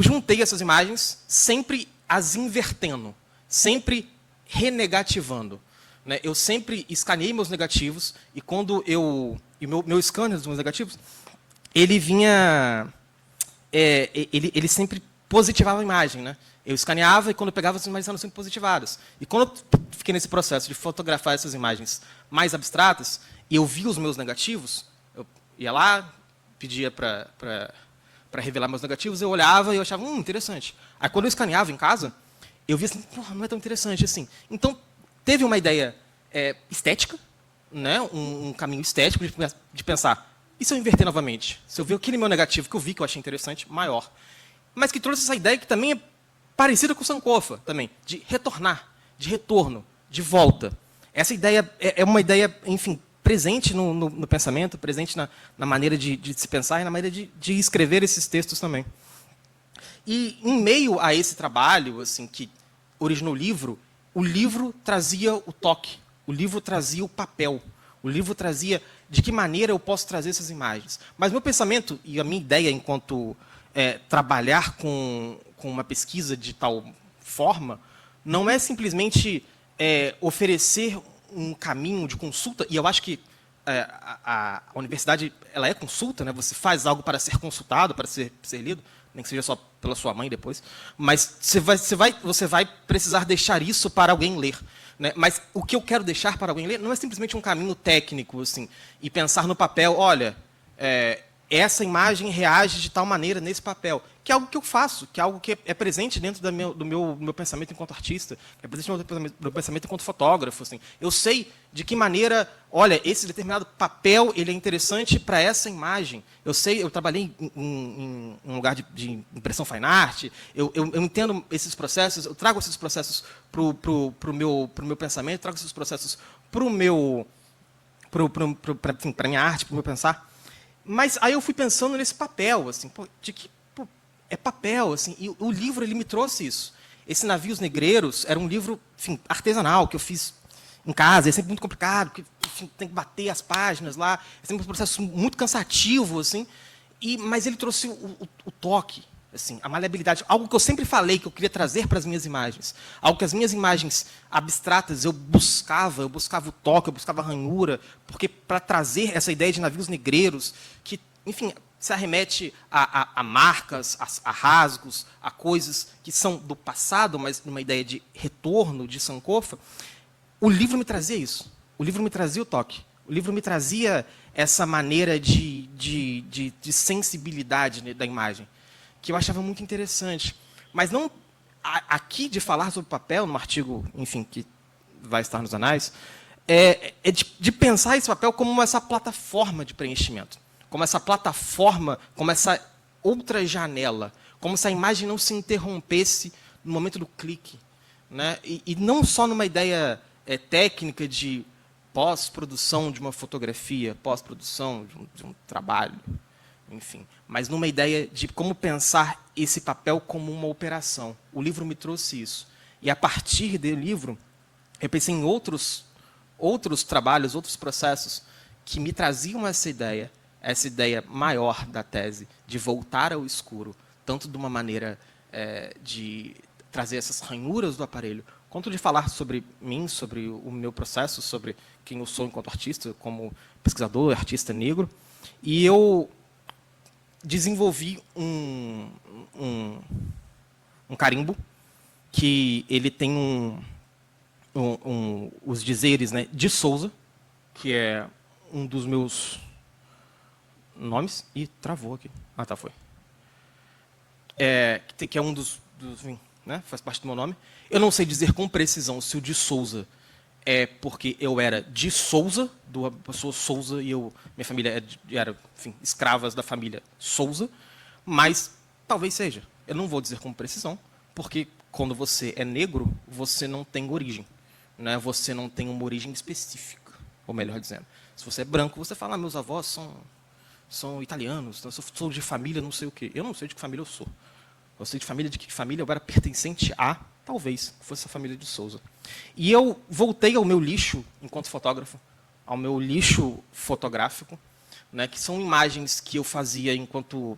F: juntei essas imagens, sempre as invertendo, sempre renegativando. Né? Eu sempre escaneei meus negativos, e quando meu scanner dos meus negativos, ele vinha... ele sempre positivava a imagem. Né? Eu escaneava, e quando eu pegava, as imagens eram sempre positivadas. E quando eu fiquei nesse processo de fotografar essas imagens mais abstratas, e eu via os meus negativos, eu ia lá, pedia para revelar meus negativos, eu olhava e eu achava, interessante. Aí, quando eu escaneava em casa, eu via assim, não é tão interessante assim. Então, teve uma ideia estética, né? Um caminho estético de pensar, e se eu inverter novamente? Se eu ver aquele meu negativo que eu vi, que eu achei interessante, maior. Mas que trouxe essa ideia que também é parecida com o Sankofa, também, de retornar, de retorno, de volta. Essa ideia é uma ideia, enfim, presente no pensamento, presente na maneira de se pensar e na maneira de escrever esses textos também. E, em meio a esse trabalho, assim, que originou o livro trazia o toque, o livro trazia o papel, o livro trazia de que maneira eu posso trazer essas imagens. Mas meu pensamento e a minha ideia enquanto trabalhar com uma pesquisa de tal forma não é simplesmente oferecer um caminho de consulta, e eu acho que a universidade ela é consulta, né? Você faz algo para ser consultado, para ser lido, nem que seja só pela sua mãe depois, mas você vai precisar deixar isso para alguém ler. Né? Mas o que eu quero deixar para alguém ler não é simplesmente um caminho técnico, assim, e pensar no papel, olha, essa imagem reage de tal maneira nesse papel, que é algo que eu faço, que é algo que é presente dentro do meu pensamento enquanto artista, que é presente no meu pensamento enquanto fotógrafo. Assim. Eu sei de que maneira, olha, esse determinado papel ele é interessante para essa imagem. Eu trabalhei em um lugar de impressão fine art, eu entendo esses processos, eu trago esses processos para o meu pensamento, trago esses processos para a minha arte, para o meu pensar. Mas aí eu fui pensando nesse papel, assim, é papel, assim, e o livro ele me trouxe isso. Esse Navios Negreiros era um livro, enfim, artesanal que eu fiz em casa, é sempre muito complicado, porque enfim, tem que bater as páginas lá, é sempre um processo muito cansativo, assim, mas ele trouxe o toque, assim, a maleabilidade, algo que eu sempre falei que eu queria trazer para as minhas imagens, algo que as minhas imagens abstratas eu buscava o toque, eu buscava a ranhura, porque para trazer essa ideia de navios negreiros, que, enfim, se arremete a marcas, a rasgos, a coisas que são do passado, mas numa ideia de retorno, de Sankofa, o livro me trazia isso. O livro me trazia o toque. O livro me trazia essa maneira de sensibilidade, né, da imagem, que eu achava muito interessante. Mas não aqui de falar sobre papel, num artigo, enfim, que vai estar nos anais, de pensar esse papel como essa plataforma de preenchimento, como essa plataforma, como essa outra janela, como se a imagem não se interrompesse no momento do clique. Né? E não só numa ideia técnica de pós-produção de uma fotografia, pós-produção de um trabalho, enfim, mas numa ideia de como pensar esse papel como uma operação. O livro me trouxe isso. E, a partir do livro, eu pensei em outros trabalhos, outros processos que me traziam essa ideia maior da tese, de voltar ao escuro, tanto de uma maneira de trazer essas ranhuras do aparelho, quanto de falar sobre mim, sobre o meu processo, sobre quem eu sou enquanto artista, como pesquisador, artista negro. E eu desenvolvi um carimbo que ele tem os dizeres, né, de Souza, que é um dos meus nomes e travou aqui. Ah, tá, foi. Que é um dos enfim, né, faz parte do meu nome. Eu não sei dizer com precisão se o de Souza é porque eu era de Souza, da pessoa Souza, e minha família era, enfim, escravas da família Souza, mas talvez seja. Eu não vou dizer com precisão, porque quando você é negro, você não tem origem, né? Você não tem uma origem específica, ou melhor dizendo. Se você é branco, você fala, meus avós são italianos, eu sou de família não sei o quê. Eu não sei de que família eu sou. Eu sei de que família eu era pertencente a, talvez, fosse a família de Souza. E eu voltei ao meu lixo, enquanto fotógrafo, ao meu lixo fotográfico, né, que são imagens que eu fazia enquanto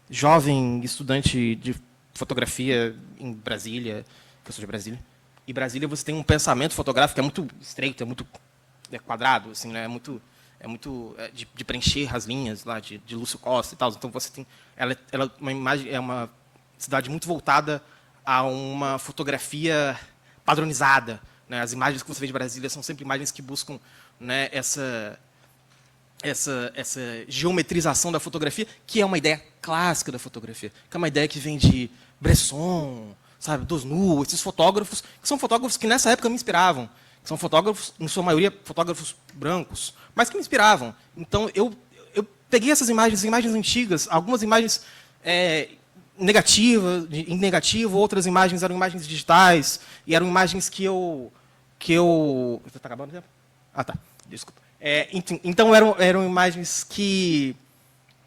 F: jovem estudante de fotografia em Brasília, que eu sou de Brasília. E Brasília você tem um pensamento fotográfico que é muito estreito, é muito quadrado, assim, né, é muito de preencher as linhas lá de Lúcio Costa e tal. Então você tem, ela uma imagem, é uma cidade muito voltada a uma fotografia padronizada, né? As imagens que você vê de Brasília são sempre imagens que buscam, né, essa geometrização da fotografia, que é uma ideia clássica da fotografia, que é uma ideia que vem de Bresson, sabe, Dosnu, esses fotógrafos, que são fotógrafos que nessa época me inspiravam, que são fotógrafos, em sua maioria, fotógrafos brancos, mas que me inspiravam. Então, eu peguei essas imagens antigas, algumas imagens em negativo, outras imagens eram imagens digitais, e eram imagens que eu... Está acabando o tempo? Ah, tá. Desculpa. Então, eram imagens que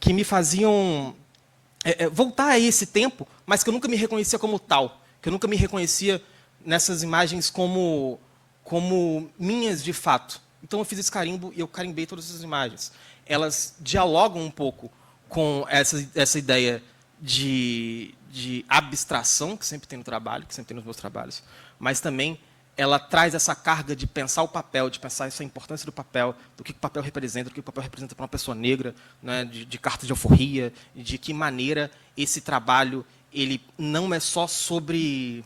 F: me faziam voltar a esse tempo, mas que eu nunca me reconhecia como tal, que eu nunca me reconhecia nessas imagens como minhas de fato. Então, eu fiz esse carimbo e eu carimbei todas essas imagens. Elas dialogam um pouco com essa ideia de abstração que sempre tem no trabalho, que sempre tem nos meus trabalhos, mas também ela traz essa carga de pensar o papel, de pensar essa importância do papel, do que o papel representa, do que o papel representa para uma pessoa negra, né, de cartas de alforria, de que maneira esse trabalho ele não é só sobre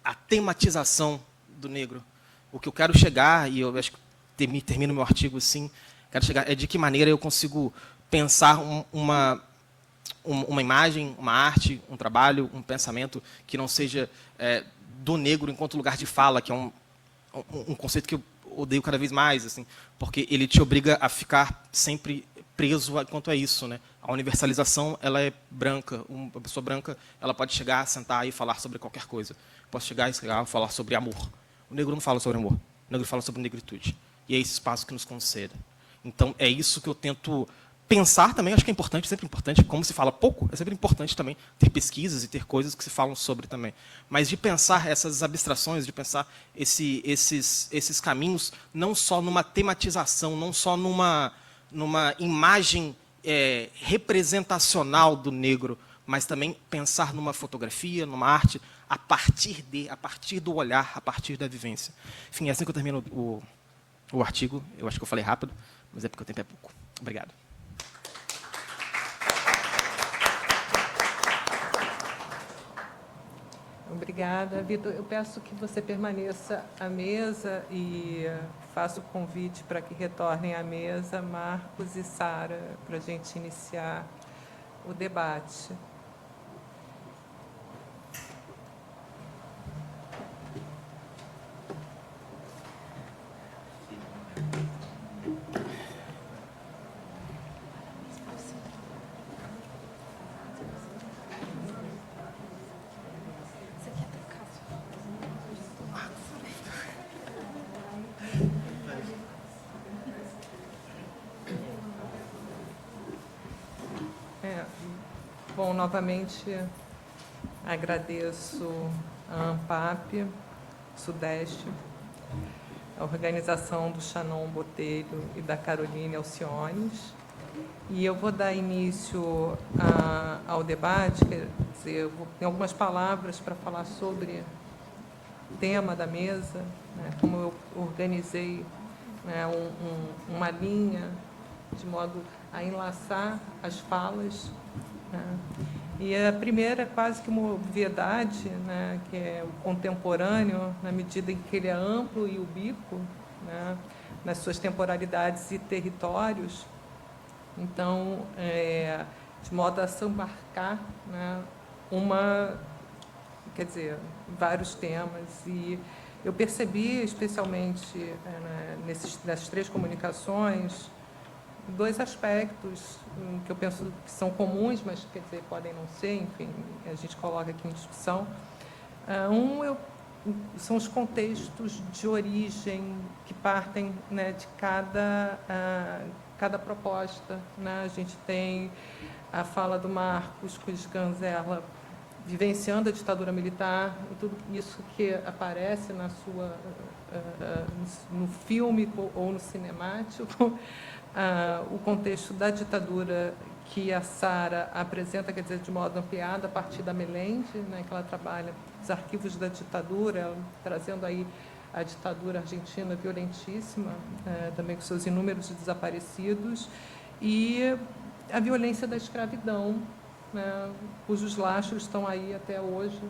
F: a tematização do negro. O que eu quero chegar, e eu acho que termino meu artigo assim, quero chegar, é de que maneira eu consigo pensar uma imagem, uma arte, um trabalho, um pensamento que não seja do negro enquanto lugar de fala, que é um conceito que eu odeio cada vez mais, assim, porque ele te obriga a ficar sempre preso quanto a isso, né? A universalização, ela é branca. Uma pessoa branca, ela pode chegar, sentar e falar sobre qualquer coisa. Posso chegar e falar sobre amor. O negro não fala sobre amor. O negro fala sobre negritude. E é esse espaço que nos concede. Então, é isso que eu tento pensar também, acho que é importante, sempre importante, como se fala pouco, é sempre importante também ter pesquisas e ter coisas que se falam sobre também. Mas de pensar essas abstrações, de pensar esses caminhos, não só numa tematização, não só numa imagem representacional do negro, mas também pensar numa fotografia, numa arte, a partir do olhar, a partir da vivência. Enfim, é assim que eu termino o artigo. Eu acho que eu falei rápido, mas é porque o tempo é pouco. Obrigado.
A: Obrigada, Vitor. Eu peço que você permaneça à mesa e faço o convite para que retornem à mesa Marcos e Sara, para a gente iniciar o debate. Bom, novamente agradeço a ANPAP Sudeste, a organização do Shannon Botelho e da Caroline Alciones. E eu vou dar início ao debate, quer dizer, eu tenho algumas palavras para falar sobre o tema da mesa, né, como eu organizei, né, uma linha de modo a enlaçar as falas. Né? E a primeira é quase que uma obviedade, né, que é o contemporâneo, na medida em que ele é amplo e ubíquo, né, nas suas temporalidades e territórios, Então, de modo a sambarcar, né, vários temas. E eu percebi, especialmente nessas 3 comunicações, 2 aspectos que eu penso que são comuns, mas, quer dizer, podem não ser, enfim, a gente coloca aqui em discussão. São os contextos de origem que partem, né, de cada proposta, né? A gente tem a fala do Marcos Ganzerla vivenciando a ditadura militar, e tudo isso que aparece no filme ou no cinemático, o contexto da ditadura que a Sara apresenta, quer dizer, de modo ampliado, a partir da Melende, né, que ela trabalha os arquivos da ditadura, ela, trazendo aí a ditadura argentina violentíssima, também com seus inúmeros desaparecidos, e a violência da escravidão, né, cujos lastros estão aí até hoje.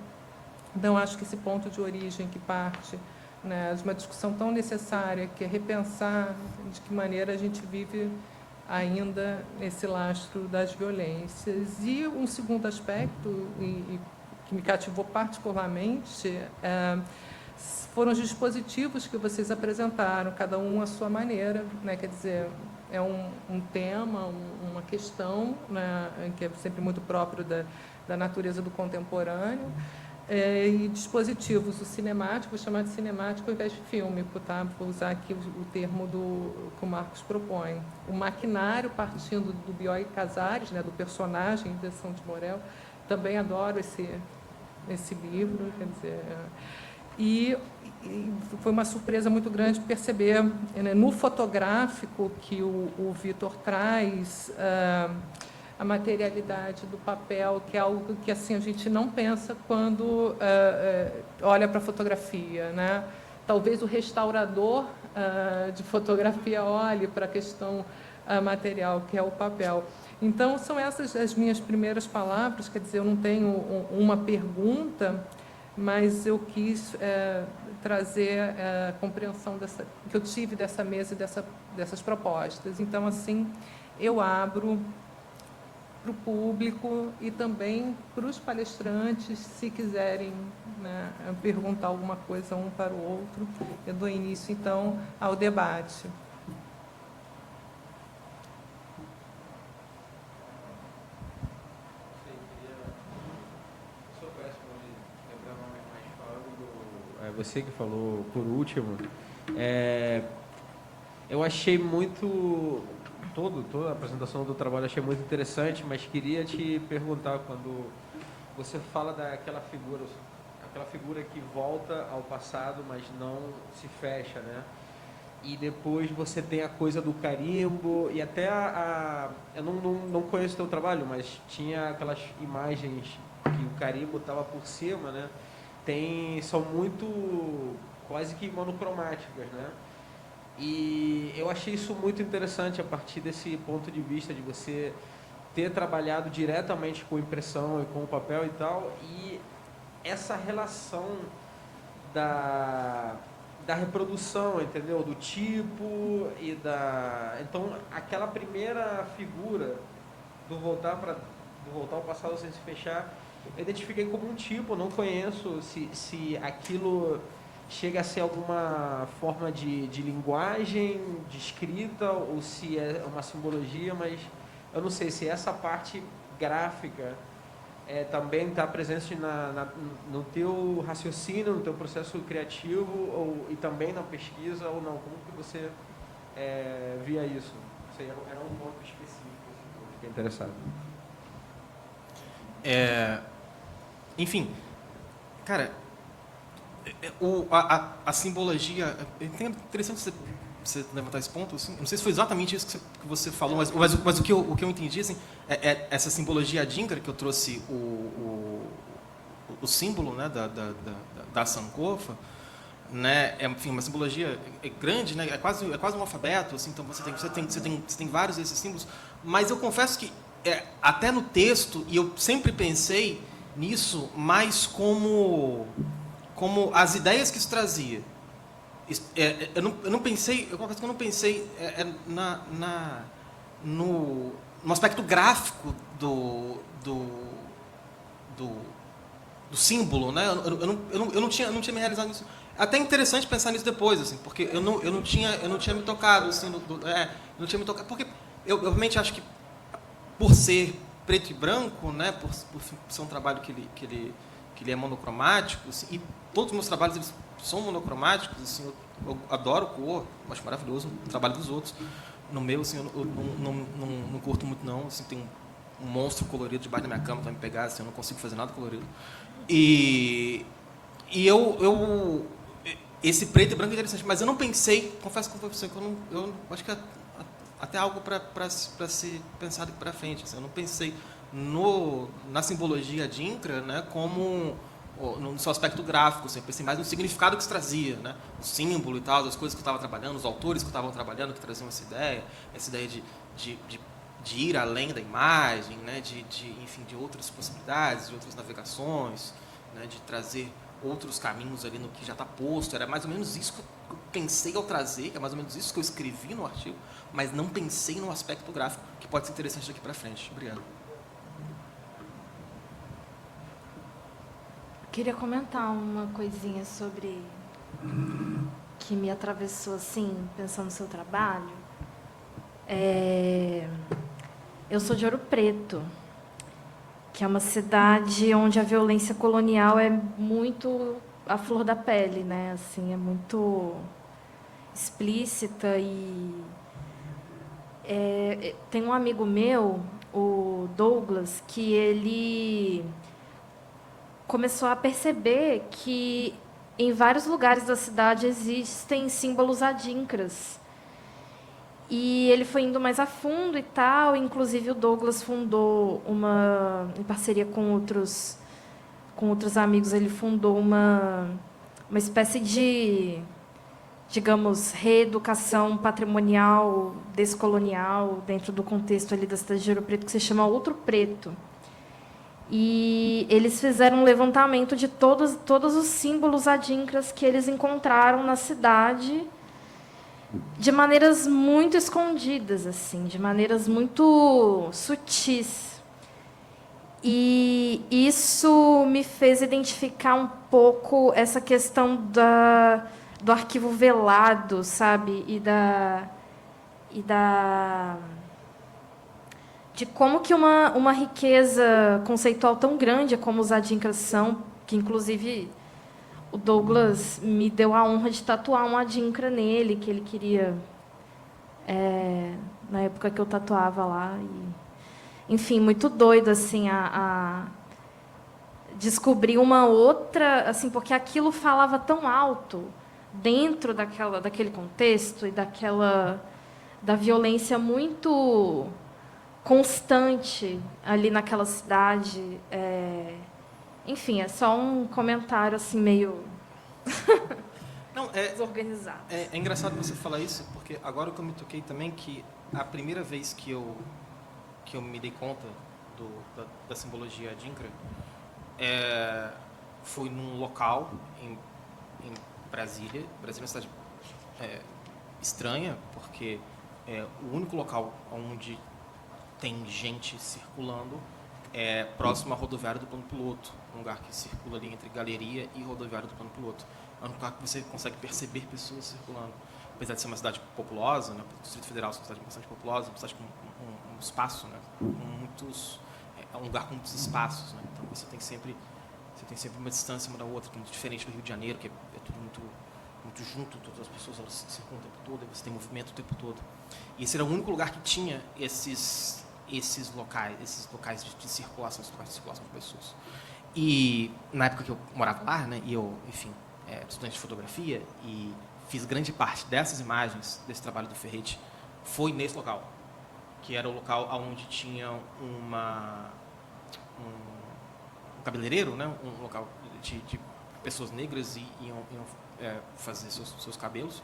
A: Então, acho que esse ponto de origem que parte, né, de uma discussão tão necessária, que é repensar de que maneira a gente vive ainda esse lastro das violências. E um segundo aspecto, que me cativou particularmente, foram os dispositivos que vocês apresentaram, cada um à sua maneira, né? Quer dizer, é um tema, uma questão, né, que é sempre muito próprio da natureza do contemporâneo, e dispositivos, o cinemático, vou chamar de cinemático ao invés de filme, tá? Vou usar aqui o termo que o Marcos propõe. O maquinário, partindo do Bioy Casares, né, do personagem de São de Morel, também adoro esse livro, quer dizer, e foi uma surpresa muito grande perceber, né, no fotográfico que o Vitor traz, a materialidade do papel, que é algo que assim a gente não pensa quando olha para a fotografia, né? Talvez o restaurador de fotografia olhe para a questão material, que é o papel. Então, são essas as minhas primeiras palavras, quer dizer, eu não tenho uma pergunta, mas eu quis trazer a compreensão que eu tive dessa mesa e dessas propostas. Então, assim, eu abro para o público e também para os palestrantes, se quiserem, né, perguntar alguma coisa um para o outro. Eu dou início, então, ao debate.
G: Você que falou por último, eu achei muito... Toda a apresentação do trabalho achei muito interessante, mas queria te perguntar, quando você fala daquela figura que volta ao passado, mas não se fecha, né? E depois você tem a coisa do carimbo, e até eu não conheço o teu trabalho, mas tinha aquelas imagens que o carimbo estava por cima, né? São muito quase que monocromáticas, né? E eu achei isso muito interessante a partir desse ponto de vista de você ter trabalhado diretamente com impressão e com o papel e tal, e essa relação da reprodução, entendeu? Do tipo e Então, aquela primeira figura do voltar ao passado sem se fechar, eu identifiquei como um tipo, não conheço se aquilo chega a ser alguma forma de linguagem, de escrita, ou se é uma simbologia, mas eu não sei se essa parte gráfica também está presente no teu raciocínio, no teu processo criativo, e também na pesquisa, ou não? Como que você via isso? Isso aí era um ponto específico, assim, eu fiquei interessado.
F: Enfim, cara, a simbologia... É interessante você levantar esse ponto. Assim, não sei se foi exatamente isso que você falou, mas o que eu entendi, assim, essa simbologia adíncara que eu trouxe, o símbolo, né, da sankofa, né, enfim, uma simbologia grande, né, é quase um alfabeto, assim, então você tem vários desses símbolos, mas eu confesso que até no texto, e eu sempre pensei nisso mais como as ideias que isso trazia. Eu não pensei no aspecto gráfico do símbolo, né? Eu não tinha me realizado nisso. Até interessante pensar nisso depois, assim, porque eu não tinha me tocado, assim, não tinha me tocado, porque eu realmente acho que por ser preto e branco, né, por ser um trabalho que ele é monocromático, assim, e todos os meus trabalhos eles são monocromáticos, assim, eu adoro cor, acho maravilhoso o trabalho dos outros. No meu, assim, eu não curto muito não, assim, tem um monstro colorido debaixo da minha cama para me pegar, assim, eu não consigo fazer nada colorido. E esse preto e branco é interessante, mas eu não pensei, confesso com você, que eu acho que é até algo para ser pensado para frente. Assim, eu não pensei na simbologia adinkra, né, como no seu aspecto gráfico, assim, eu pensei mais no significado que isso trazia, né, o símbolo e tal, as coisas que eu estava trabalhando, os autores que eu estava trabalhando, que traziam essa ideia de ir além da imagem, né, enfim, de outras possibilidades, de outras navegações, né, de trazer outros caminhos ali no que já está posto. Era mais ou menos isso que eu pensei ao trazer, é mais ou menos isso que eu escrevi no artigo, mas não pensei no aspecto gráfico, que pode ser interessante daqui para frente. Obrigado.
E: Queria comentar uma coisinha sobre que me atravessou assim, pensando no seu trabalho. Eu sou de Ouro Preto, que é uma cidade onde a violência colonial é muito à flor da pele, né? Assim, é muito explícita e tem um amigo meu, o Douglas, que ele começou a perceber que em vários lugares da cidade existem símbolos adinkras. E ele foi indo mais a fundo e tal, inclusive o Douglas fundou em parceria com outros amigos, ele fundou uma espécie de, digamos, reeducação patrimonial, descolonial, dentro do contexto ali da cidade de Ouro Preto, que se chama Outro Preto. E eles fizeram um levantamento de todos os símbolos adinkras que eles encontraram na cidade, de maneiras muito escondidas, assim, de maneiras muito sutis. E isso me fez identificar um pouco essa questão do arquivo velado, sabe? De como que uma riqueza conceitual tão grande como os adinkras são, que inclusive o Douglas me deu a honra de tatuar um adinkra nele, que ele queria, na época que eu tatuava lá. Enfim, muito doido assim, a descobrir uma outra, assim, porque aquilo falava tão alto dentro daquele contexto e da violência muito constante ali naquela cidade. Enfim, é só um comentário assim meio
F: Não,
E: desorganizado.
F: É engraçado você falar isso, porque agora que eu me toquei também que a primeira vez que eu me dei conta da simbologia adinkra foi num local em Brasília. Brasília é uma cidade estranha, porque é o único local onde tem gente circulando é próximo à rodoviária do Plano Piloto, um lugar que circula ali entre Galeria e rodoviária do Plano Piloto. É um lugar que você consegue perceber pessoas circulando. Apesar de ser uma cidade populosa, né, o Distrito Federal é uma cidade bastante populosa, uma cidade com um espaço, né, é um lugar com muitos espaços, né, então você tem sempre uma distância uma da outra, que é muito diferente do Rio de Janeiro, que é tudo muito junto, todas as pessoas elas circulam o tempo todo, você tem movimento o tempo todo. E esse era o único lugar que tinha esses locais de circulação, esses locais de circulação de pessoas. E na época que eu morava lá, né, e eu, enfim, estudante de fotografia, e fiz grande parte dessas imagens, desse trabalho do Ferretti, foi nesse local, que era o local onde tinha um cabeleireiro, né, um local de pessoas negras e iam fazer seus cabelos,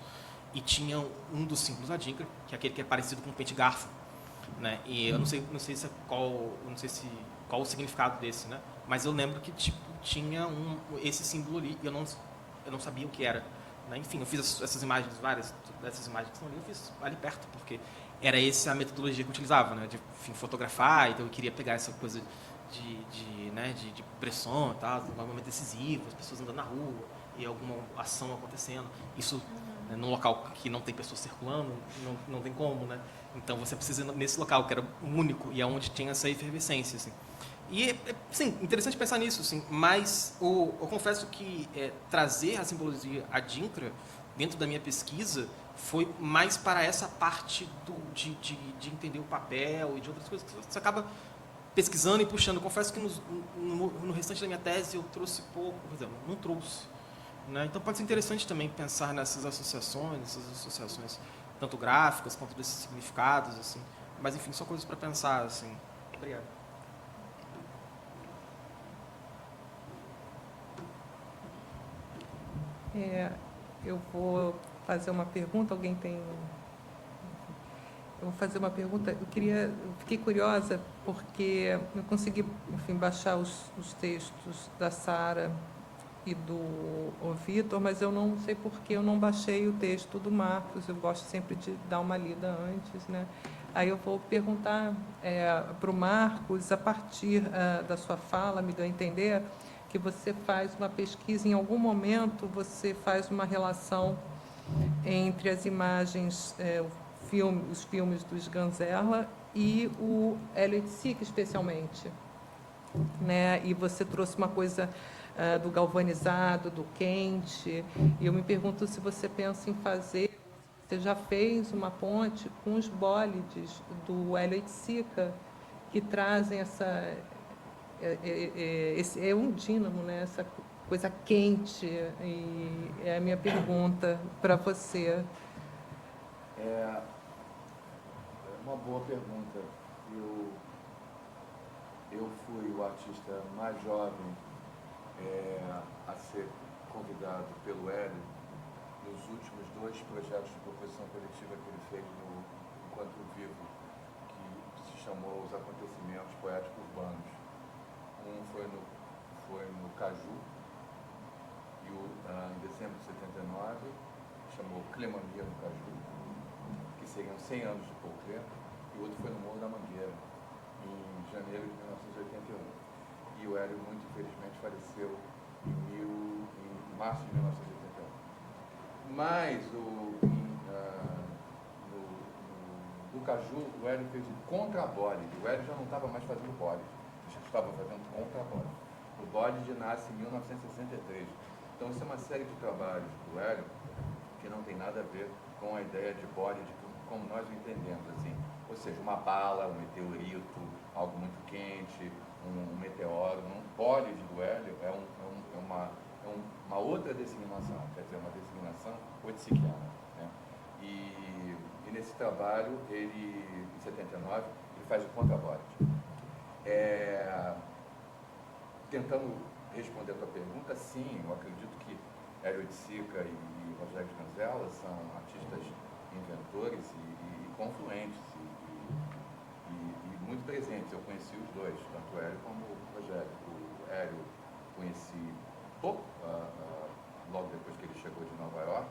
F: e tinha um dos símbolos adinkra, que é aquele que é parecido com um pente garfo, né? E eu não sei qual o significado desse, né? Mas eu lembro que tipo, tinha esse símbolo ali e eu não sabia o que era, né? Enfim, eu fiz essas imagens, várias dessas imagens que estão ali, eu fiz ali perto, porque era essa a metodologia que eu utilizava, né? De enfim, fotografar, então eu queria pegar essa coisa de pressão e tal, um momento decisivo, as pessoas andando na rua e alguma ação acontecendo. Isso, né, num local que não tem pessoas circulando, não tem como, né? Então você precisa ir nesse local que era único e aonde tinha essa efervescência, assim. E, sim, interessante pensar nisso, assim, mas eu confesso que trazer a simbologia adinkra dentro da minha pesquisa foi mais para essa parte de entender o papel e de outras coisas que você acaba pesquisando e puxando. Confesso que no restante da minha tese eu trouxe pouco, por exemplo, não trouxe. Né? Então pode ser interessante também pensar nessas associações tanto gráficas quanto desses significados, assim. Mas enfim, só coisas para pensar, assim. Obrigado.
A: Eu vou fazer uma pergunta. Alguém tem? Eu vou fazer uma pergunta. Eu fiquei curiosa porque eu consegui, enfim, baixar os textos da Sara e do Vitor, mas eu não sei por que eu não baixei o texto do Marcos. Eu gosto sempre de dar uma lida antes, né? Aí eu vou perguntar para o Marcos, a partir da sua fala, me deu a entender que você faz uma pesquisa, em algum momento você faz uma relação entre as imagens, os filmes do Sganzerla e o Elliot Sick, especialmente, né? E você trouxe uma coisa do galvanizado, do quente, e eu me pergunto se você pensa em fazer, você já fez uma ponte com os bólides do Elliot Sica, que trazem esse um dínamo, né? Essa coisa quente, e é a minha pergunta para você.
C: É uma boa pergunta. Eu fui o artista mais jovem a ser convidado pelo Hélio nos últimos 2 projetos de composição coletiva que ele fez enquanto vivo, que se chamou Os Acontecimentos Poéticos Urbanos. Um foi no Caju, e em dezembro de 79, chamou Clemania no Caju, que seriam 100 anos de Pouclé, e o outro foi no Morro da Mangueira, em janeiro de 1981. E o Hélio, muito infelizmente, faleceu em março de 1981. Mas no Caju, o Hélio fez o contrabólide. O Hélio já não estava mais fazendo bólide, já estava fazendo contrabólide. O bólide nasce em 1963. Então, isso é uma série de trabalhos do Hélio que não tem nada a ver com a ideia de bólide como nós o entendemos, assim. Ou seja, uma bala, um meteorito, algo muito quente, um meteoro. Um bólide do Hélio é uma outra designação, quer dizer, uma designação oiticiana, né? E nesse trabalho, em 79, ele faz o contrabólide. Tentando responder a tua pergunta, sim, eu acredito que Hélio Oiticica e Rogério Sganzerla são artistas inventores e confluentes e muito presentes. Eu conheci os dois, tanto o Hélio como o Rogério. O Hélio conheci pouco, logo depois que ele chegou de Nova York,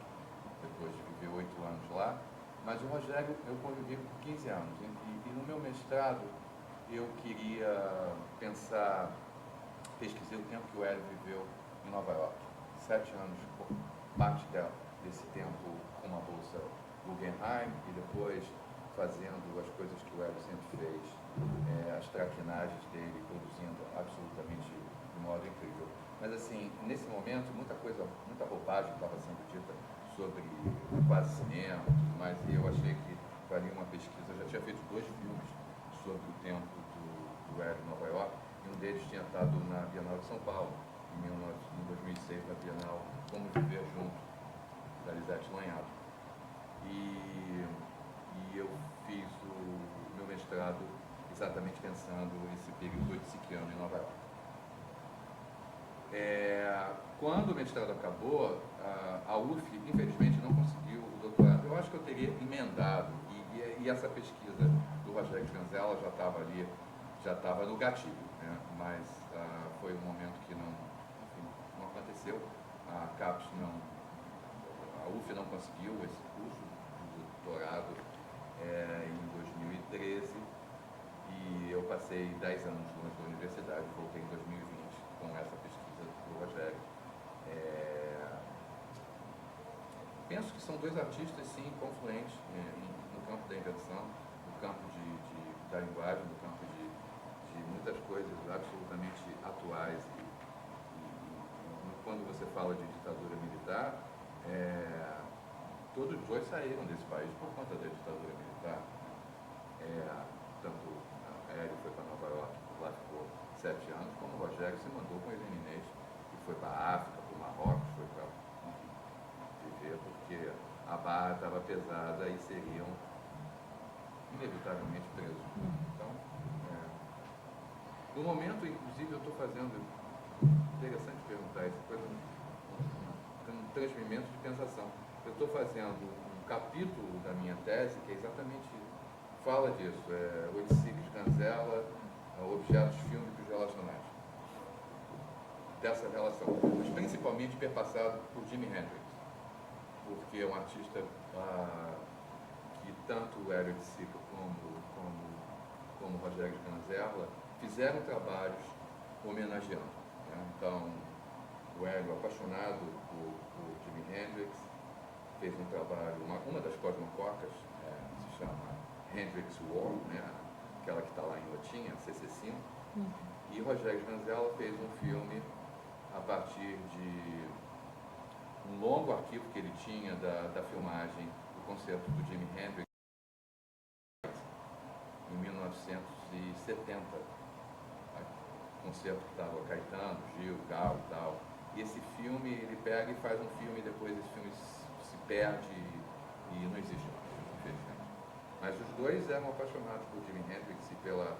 C: depois de viver 8 anos lá, mas o Rogério eu convivi por 15 anos. E no meu mestrado eu queria pesquisei o tempo que o Hélio viveu em Nova York. 7 anos, parte desse tempo com uma bolsa Guggenheim, e depois fazendo as coisas que o Hélio sempre fez, as traquinagens dele, produzindo absolutamente de modo incrível. Mas assim, nesse momento, muita bobagem estava sendo dita sobre quase cinema e tudo mais, e eu achei que valia uma pesquisa. Eu já tinha feito 2 filmes sobre o tempo do Hélio em Nova York, e um deles tinha estado na Bienal de São Paulo, em 2006, na Bienal Como Viver Junto, da Lisete Lanhado. E eu fiz o meu mestrado exatamente pensando esse período oiticiano em Nova York. Quando o mestrado acabou, a UF, infelizmente, não conseguiu o doutorado. Eu acho que eu teria emendado, e essa pesquisa do Rogério Sganzerla já estava ali, já estava no gatilho, né? Mas foi um momento que não aconteceu. A UF não conseguiu esse curso de doutorado em 2013 e eu passei 10 anos longe da universidade, voltei em 2020 com essa pesquisa do Rogério. Penso que são dois artistas, sim, confluentes no campo da invenção, no campo da linguagem, no campo de muitas coisas absolutamente atuais. Quando você fala de ditadura militar, todos os dois saíram desse país por conta da ditadura militar. Tanto Hélio foi para Nova York, lá ficou 7 anos, como o Rogério se mandou com ele Inês, e foi para a África, para o Marrocos, foi para viver, porque a barra estava pesada e seriam inevitavelmente presos. Então, no momento, inclusive, eu estou fazendo, interessante perguntar isso, coisa, um transmimento de pensação. Eu estou fazendo um capítulo da minha tese que é exatamente fala disso, Oiticiques Ganzella, objetos fílmicos relacionais. Dessa relação, mas principalmente perpassado por Jimi Hendrix, porque é um artista que tanto o Hélio Oiticica como o Rogério Ganzella fizeram trabalhos homenageando. Né? Então, o Hélio, apaixonado por Jimi Hendrix, fez um trabalho, uma das cosmococas, se chama Hendrix War, né? Aquela que está lá em latim, a CC5, e Rogério Ganzella fez um filme a partir de um longo arquivo que ele tinha da filmagem do concerto do Jimi Hendrix em 1970. O concerto que estava Caetano, Gil, Gal e tal. E esse filme, ele pega e faz um filme, e depois esse filme se perde e não existe mais, infelizmente. Mas os dois eram apaixonados por Jimi Hendrix e pela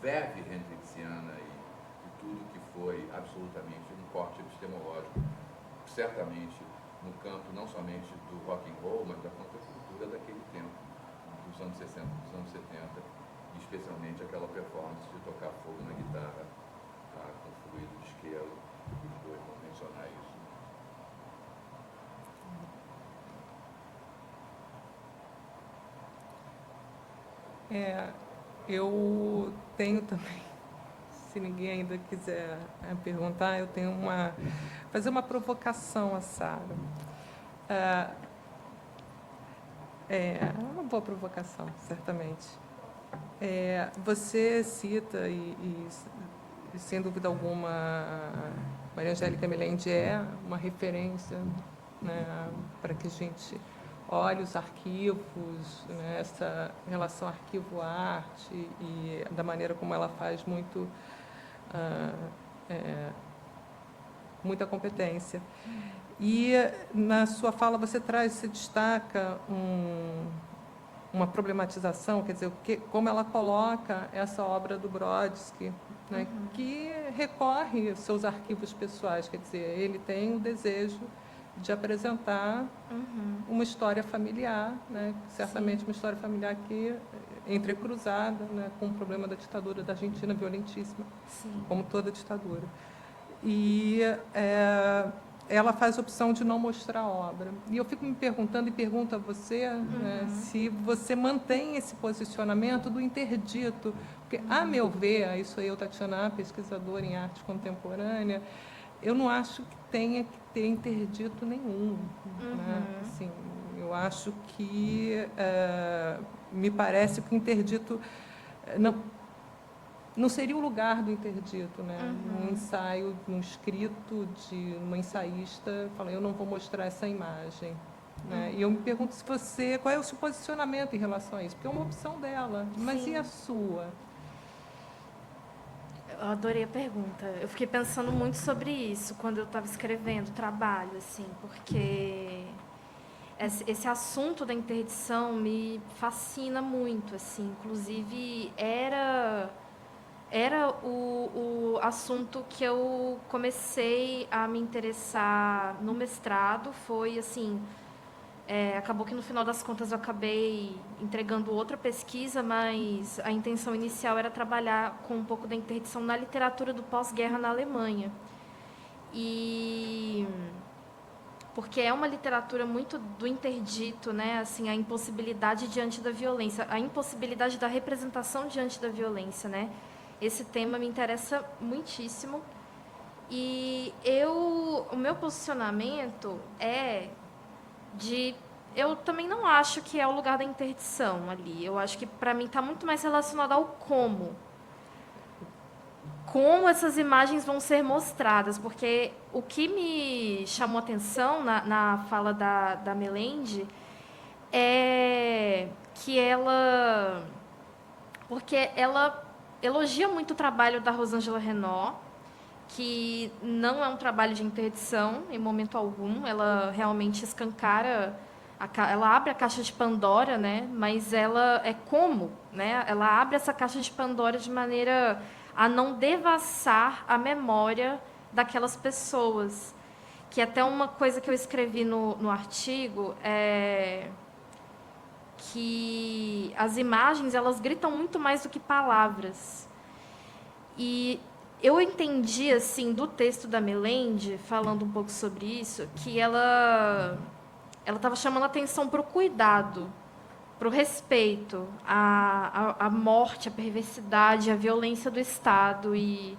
C: verve hendrixiana e tudo que foi absolutamente um corte epistemológico, certamente no campo não somente do rock and roll, mas da contracultura daquele tempo, dos anos 60, dos anos 70, e especialmente aquela performance de tocar fogo na guitarra com fluido de isqueiro, os dois vão mencionar isso.
A: Eu tenho também, se ninguém ainda quiser perguntar, eu tenho fazer uma provocação a Sara. É uma boa provocação, certamente. Você cita, e sem dúvida alguma, Maria Angélica Melende é uma referência, né, para que a gente olhe os arquivos, né, essa relação arquivo-arte e da maneira como ela faz muita competência. E na sua fala você destaca uma problematização, quer dizer, como ela coloca essa obra do Brodsky, né, que recorre aos seus arquivos pessoais, quer dizer, ele tem o desejo de apresentar uma história familiar, né, certamente uma história familiar que entrecruzada, né, com o problema da ditadura da Argentina, violentíssima, como toda ditadura. E ela faz a opção de não mostrar a obra. E eu fico me perguntando, e pergunto a você, né, se você mantém esse posicionamento do interdito, porque, a meu ver, isso aí eu, Tatiana, pesquisadora em arte contemporânea, eu não acho que tenha que ter interdito nenhum. Né? Assim, eu acho que, me parece que o interdito não seria o lugar do interdito, né? Num ensaio, num escrito de uma ensaísta, fala, eu não vou mostrar essa imagem. Né? E eu me pergunto qual é o seu posicionamento em relação a isso, porque é uma opção dela, mas e a sua?
E: Eu adorei a pergunta. Eu fiquei pensando muito sobre isso quando eu estava escrevendo o trabalho, assim, porque esse assunto da interdição me fascina muito, assim. Inclusive, era o assunto que eu comecei a me interessar no mestrado. Foi assim, acabou que no final das contas eu acabei entregando outra pesquisa, mas a intenção inicial era trabalhar com um pouco da interdição na literatura do pós-guerra na Alemanha. E porque é uma literatura muito do interdito, né? Assim, a impossibilidade diante da violência, a impossibilidade da representação diante da violência, né? Esse tema me interessa muitíssimo. E o meu posicionamento é de... Eu também não acho que é o lugar da interdição ali. Eu acho que, para mim, está muito mais relacionado ao como. Como essas imagens vão ser mostradas. Porque o que me chamou a atenção na fala da Melende é que ela... Porque ela elogia muito o trabalho da Rosângela Renaud, que não é um trabalho de interdição em momento algum. Ela realmente escancara, ela abre a caixa de Pandora, né? Mas ela é como, né? Ela abre essa caixa de Pandora de maneira a não devassar a memória daquelas pessoas. Que até uma coisa que eu escrevi no artigo é que as imagens, elas gritam muito mais do que palavras. E eu entendi, assim, do texto da Melende, falando um pouco sobre isso, que ela estava chamando atenção para o cuidado, para o respeito, à morte, à perversidade, à violência do Estado e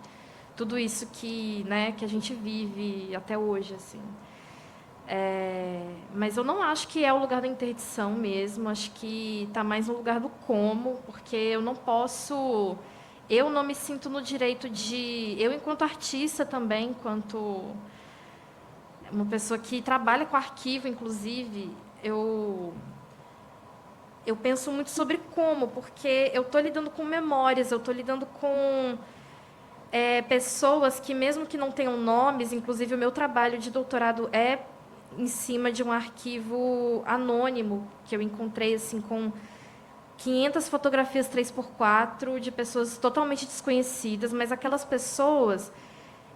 E: tudo isso que, né, que a gente vive até hoje, assim. Mas eu não acho que é o lugar da interdição mesmo, acho que está mais no lugar do como, porque eu não posso... Eu não me sinto no direito de... Eu, enquanto artista também, enquanto uma pessoa que trabalha com arquivo, inclusive, eu penso muito sobre como, porque eu estou lidando com memórias, eu estou lidando com pessoas que, mesmo que não tenham nomes, inclusive o meu trabalho de doutorado é em cima de um arquivo anônimo que eu encontrei, assim, com 500 fotografias 3x4 de pessoas totalmente desconhecidas, mas aquelas pessoas,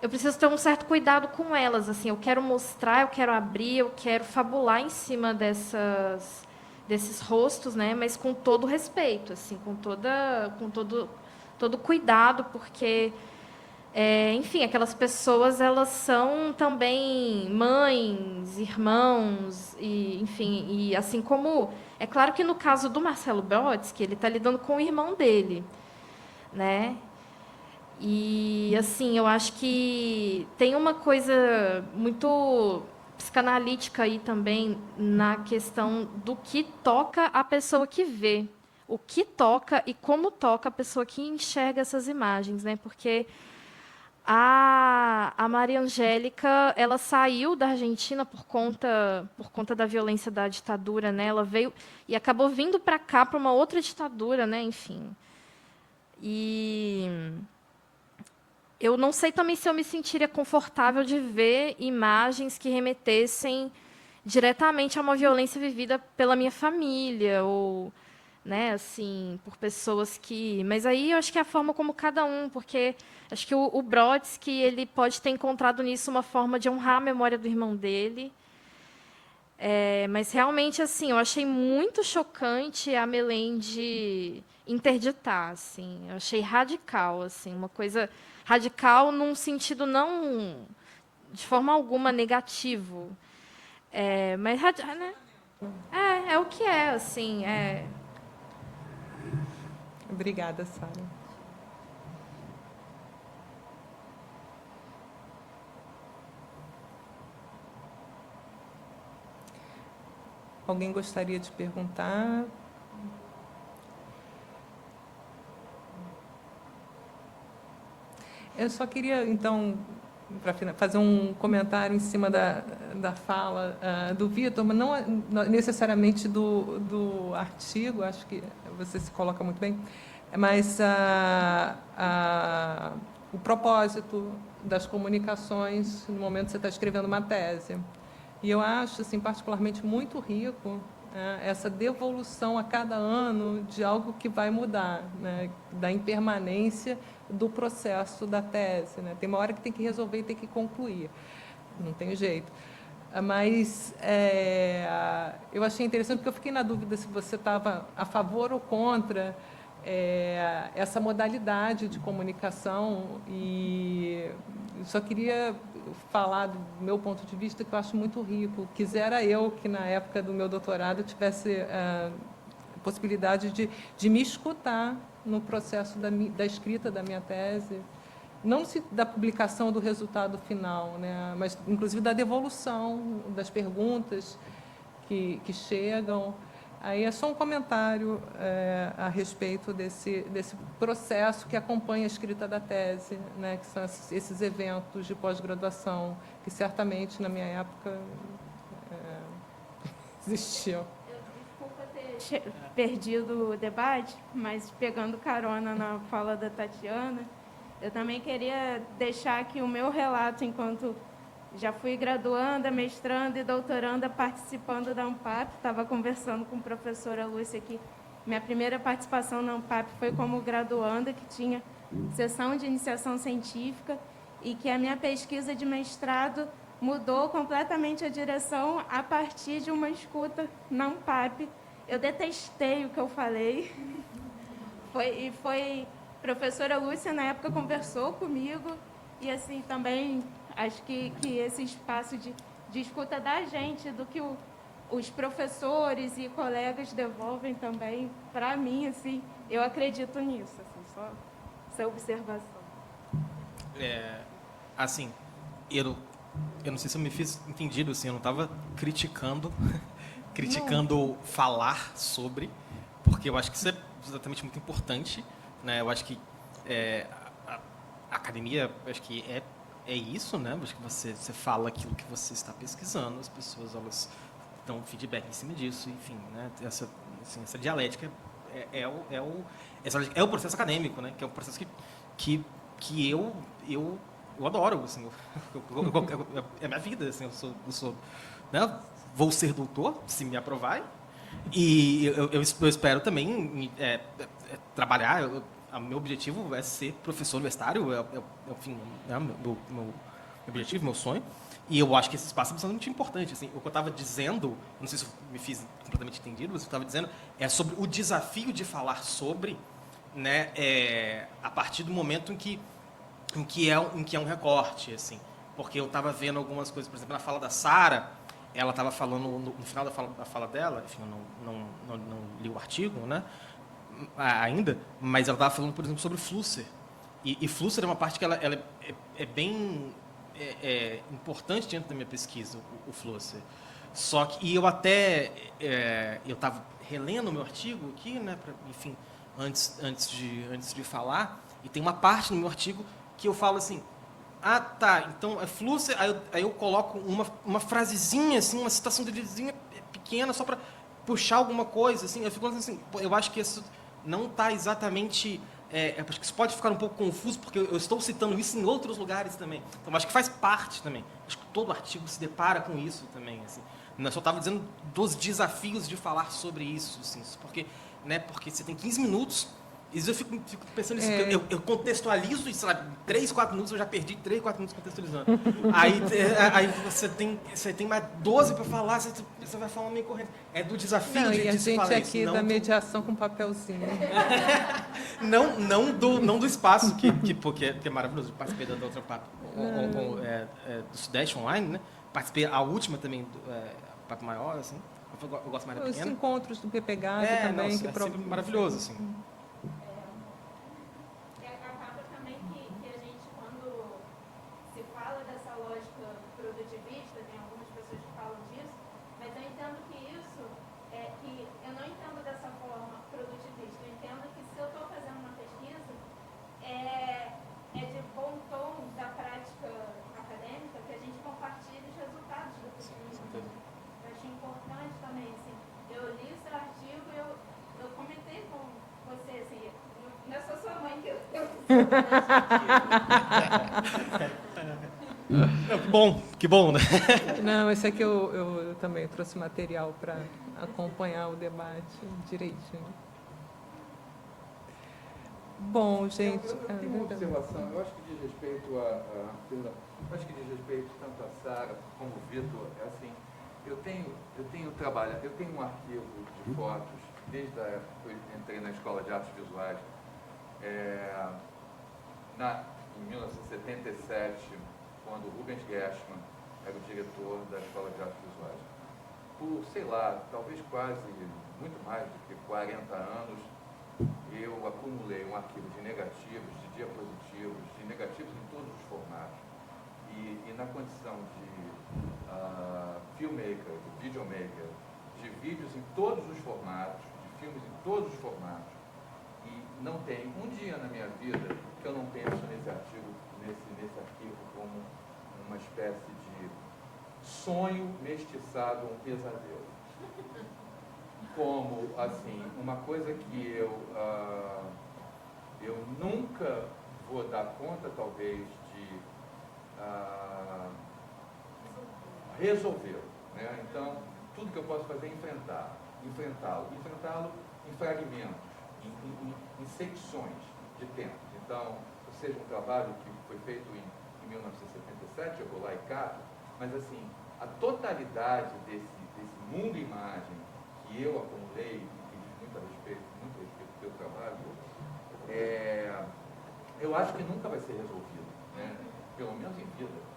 E: eu preciso ter um certo cuidado com elas, assim, eu quero mostrar, eu quero abrir, eu quero fabular em cima desses rostos, né, mas com todo respeito, assim, com todo cuidado, porque enfim, aquelas pessoas, elas são também mães, irmãos, e, enfim, e assim como... É claro que no caso do Marcelo Brodsky, ele está lidando com o irmão dele, né? E, assim, eu acho que tem uma coisa muito psicanalítica aí também na questão do que toca a pessoa que vê. O que toca e como toca a pessoa que enxerga essas imagens, né? Porque a Maria Angélica, ela saiu da Argentina por conta da violência da ditadura, né? Ela veio e acabou vindo para cá para uma outra ditadura, né? Enfim. E eu não sei também se eu me sentiria confortável de ver imagens que remetessem diretamente a uma violência vivida pela minha família ou, né, assim, por pessoas que... Mas aí eu acho que é a forma como cada um, porque acho que o Brodsky, ele pode ter encontrado nisso uma forma de honrar a memória do irmão dele. Mas realmente, assim, eu achei muito chocante a Melende interditar, assim. Eu achei radical, assim, uma coisa radical num sentido não de forma alguma negativo. Mas, né? É o que é, assim,
A: Obrigada, Sara. Alguém gostaria de perguntar? Eu só queria, então, para fazer um comentário em cima da fala do Vitor, mas não necessariamente do artigo, acho que você se coloca muito bem, mas o propósito das comunicações no momento que você está escrevendo uma tese. E eu acho, assim, particularmente muito rico essa devolução a cada ano de algo que vai mudar, né, da impermanência do processo da tese, né? Tem uma hora que tem que resolver e tem que concluir, não tem jeito. Mas eu achei interessante, porque eu fiquei na dúvida se você estava a favor ou contra essa modalidade de comunicação, e só queria falar do meu ponto de vista, que eu acho muito rico. Quisera eu que, na época do meu doutorado, tivesse a possibilidade de me escutar no processo da escrita da minha tese, não da publicação do resultado final, né, mas, inclusive, da devolução das perguntas que chegam. Aí é só um comentário a respeito desse processo que acompanha a escrita da tese, né, que são esses eventos de pós-graduação, que certamente, na minha época, existiam.
B: Desculpa ter perdido o debate, mas pegando carona na fala da Tatiana, eu também queria deixar aqui o meu relato enquanto já fui graduanda, mestranda e doutoranda participando da ANPAP. Estava conversando com a professora Lúcia aqui. Minha primeira participação na ANPAP foi como graduanda, que tinha sessão de iniciação científica, e que a minha pesquisa de mestrado mudou completamente a direção a partir de uma escuta na ANPAP. Eu detestei o que eu falei. Foi professora Lúcia, na época, conversou comigo, e assim também acho que esse espaço de escuta da gente, do que os professores e colegas devolvem também, para mim, assim, eu acredito nisso, assim, só essa observação.
F: Assim, eu não sei se eu me fiz entendido, assim, eu não estava criticando falar sobre, porque eu acho que isso é exatamente muito importante, né? Eu acho que a academia, acho que é isso, né? Acho que você fala aquilo que você está pesquisando, as pessoas, elas dão feedback em cima disso, enfim, né? Essa dialética é o processo acadêmico, né? Que é um processo que eu adoro, assim, é a minha vida, assim, eu sou, né? Vou ser doutor, se me aprovar, e eu espero também trabalhar. Meu objetivo é ser professor universitário, enfim, né, meu objetivo, meu sonho. E eu acho que esse espaço é bastante importante. Assim, o que eu estava dizendo, não sei se eu me fiz completamente entendido, mas o que eu estava dizendo é sobre o desafio de falar sobre, né, a partir do momento em que é um recorte, assim. Porque eu estava vendo algumas coisas, por exemplo, na fala da Sara, ela estava falando, no final da fala dela, enfim, eu não li o artigo, né, ainda, mas ela estava falando, por exemplo, sobre Flusser. E Flusser é uma parte que ela é bem importante dentro da minha pesquisa, o Flusser. Só que, eu estava relendo o meu artigo aqui, né, enfim, antes de falar, e tem uma parte no meu artigo que eu falo assim: ah, tá, então é Flusser, aí eu coloco uma frasezinha, assim, uma citação dezinha pequena, só para puxar alguma coisa, assim. Eu fico assim, eu acho que isso não está exatamente... acho que isso pode ficar um pouco confuso, porque eu estou citando isso em outros lugares também. Então, acho que faz parte também. Acho que todo artigo se depara com isso também, assim. Eu só estava dizendo dos desafios de falar sobre isso, assim, porque você tem 15 minutos, e eu fico pensando nisso, eu contextualizo, e, sei lá, 3, 4 minutos, eu já perdi 3, 4 minutos contextualizando. Aí você tem mais 12 para falar, você vai falar meio correndo. É do desafio
A: não,
F: de
A: e a gente
F: falar
A: aqui
F: isso,
A: da mediação com papelzinho.
F: não do espaço, que é maravilhoso. Eu participei da outra parte do Sudeste Online, né? Participei a última também, Papo Maior, assim. Eu gosto mais da pequena.
A: Os encontros do PPGAD também.
F: Nossa, sempre maravilhoso, assim.
B: Acaba também que a gente, quando se fala dessa lógica produtivista, tem algumas pessoas que falam disso, mas eu entendo que isso, que eu não entendo dessa forma produtivista. Eu entendo que se eu estou fazendo uma pesquisa, é de bom tom da prática acadêmica que a gente compartilhe os resultados da pesquisa. Eu acho importante também, assim, eu li seu artigo e eu comentei com você, assim, não é só sua mãe que eu
F: Que bom, né?
A: Não, esse aqui eu também trouxe material para acompanhar o debate direitinho. Bom, gente...
C: Eu tenho uma observação, eu acho que diz respeito eu acho que diz respeito tanto a Sara como o Vitor, assim, eu tenho um arquivo de fotos desde a época que eu entrei na Escola de Artes Visuais, em 1977, quando Rubens Gershman era o diretor da Escola de Artes Visuais. Por, sei lá, talvez quase, muito mais do que 40 anos, eu acumulei um arquivo de negativos, de diapositivos, de negativos em todos os formatos. E na condição de filmmaker, de videomaker, de vídeos em todos os formatos, de filmes em todos os formatos, e não tem um dia na minha vida que eu não penso nesse arquivo como uma espécie de sonho mestiçado, um pesadelo. Como, assim, uma coisa que eu nunca vou dar conta, talvez, de resolvê-lo, né? Então, tudo que eu posso fazer é enfrentá-lo em fragmentos, em secções de tempo. Então, ou seja, um trabalho que foi feito em 1977, eu vou lá e cato, mas assim, a totalidade desse mundo-imagem que eu acumulei, e que diz muito a respeito do teu trabalho, eu acho que nunca vai ser resolvido, né? Pelo menos em vida.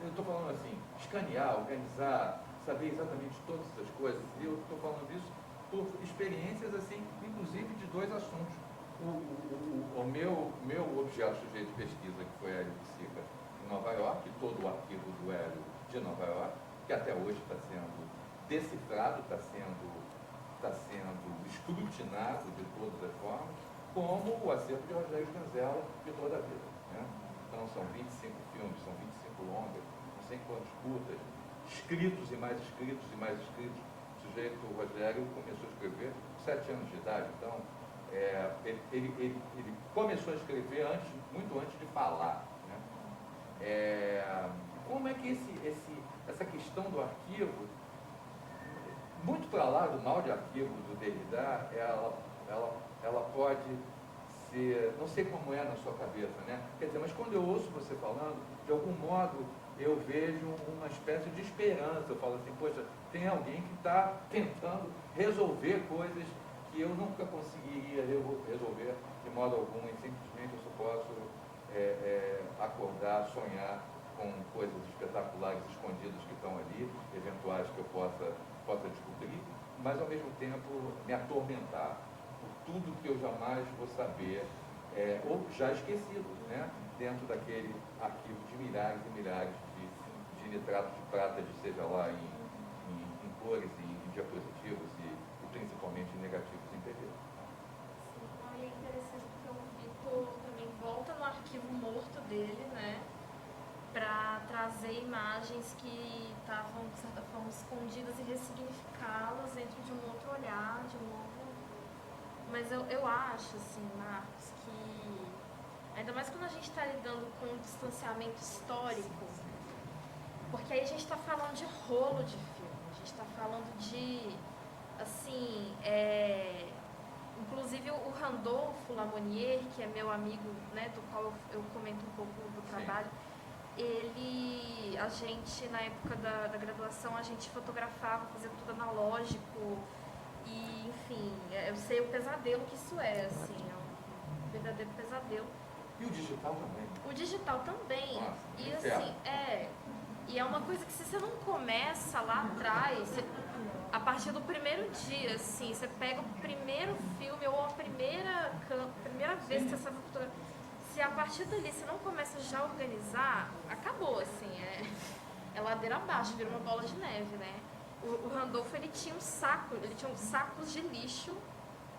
C: Eu estou falando assim, escanear, organizar, saber exatamente todas essas coisas, e eu estou falando isso por experiências, assim, inclusive de dois assuntos. O meu objeto sujeito de pesquisa, que foi Hélio Psica, em Nova York, todo o arquivo do Hélio de Nova York, que até hoje está sendo decifrado, está sendo escrutinado de todas as formas, como o acervo de Rogério Scanzella de toda a vida, né? Então são 25 filmes, são 25 longas, não sei quantos curtas, escritos e mais escritos e mais escritos. O sujeito, o Rogério, começou a escrever com 7 anos de idade, então ele começou a escrever muito antes de falar, né? Como é que essa questão do arquivo, muito para lá do mal de arquivo do Derrida, ela pode ser, não sei como é na sua cabeça, né? Quer dizer, mas quando eu ouço você falando, de algum modo eu vejo uma espécie de esperança. Eu falo assim, poxa, tem alguém que está tentando resolver coisas que eu nunca conseguiria resolver de modo algum, e simplesmente eu só posso acordar, sonhar com coisas espetaculares escondidas que estão ali, eventuais que eu possa descobrir, mas ao mesmo tempo me atormentar por tudo que eu jamais vou saber, ou já esquecido, né? Dentro daquele arquivo de milhares e milhares de nitratos de prata, seja lá em cores e em diapositivos e principalmente em negativos em TV.
E: Sim, aí é interessante porque o Vitor também volta no arquivo morto dele, né? Para trazer imagens que estavam, de certa forma, escondidas e ressignificá-las dentro de um outro olhar, de um novo... Mas eu acho, assim, Marcos, que ainda mais quando a gente está lidando com um distanciamento histórico, porque aí a gente está falando de rolo de filme, a gente está falando de, assim, inclusive o Randolph Lamonier, que é meu amigo, né, do qual eu comento um pouco do trabalho, a gente, na época da graduação, a gente fotografava, fazia tudo analógico, e, enfim, eu sei o pesadelo que isso é, assim, é um verdadeiro pesadelo.
C: E o digital também.
E: O digital também.
C: Nossa,
E: E assim, e é uma coisa que se você não começa lá atrás, a partir do primeiro dia, assim, você pega o primeiro filme ou a primeira vez que você sabe fotografar, se a partir dali você não começa já a organizar, acabou, assim, é ladeira abaixo, vira uma bola de neve, né? O Randolph, ele tinha sacos de lixo,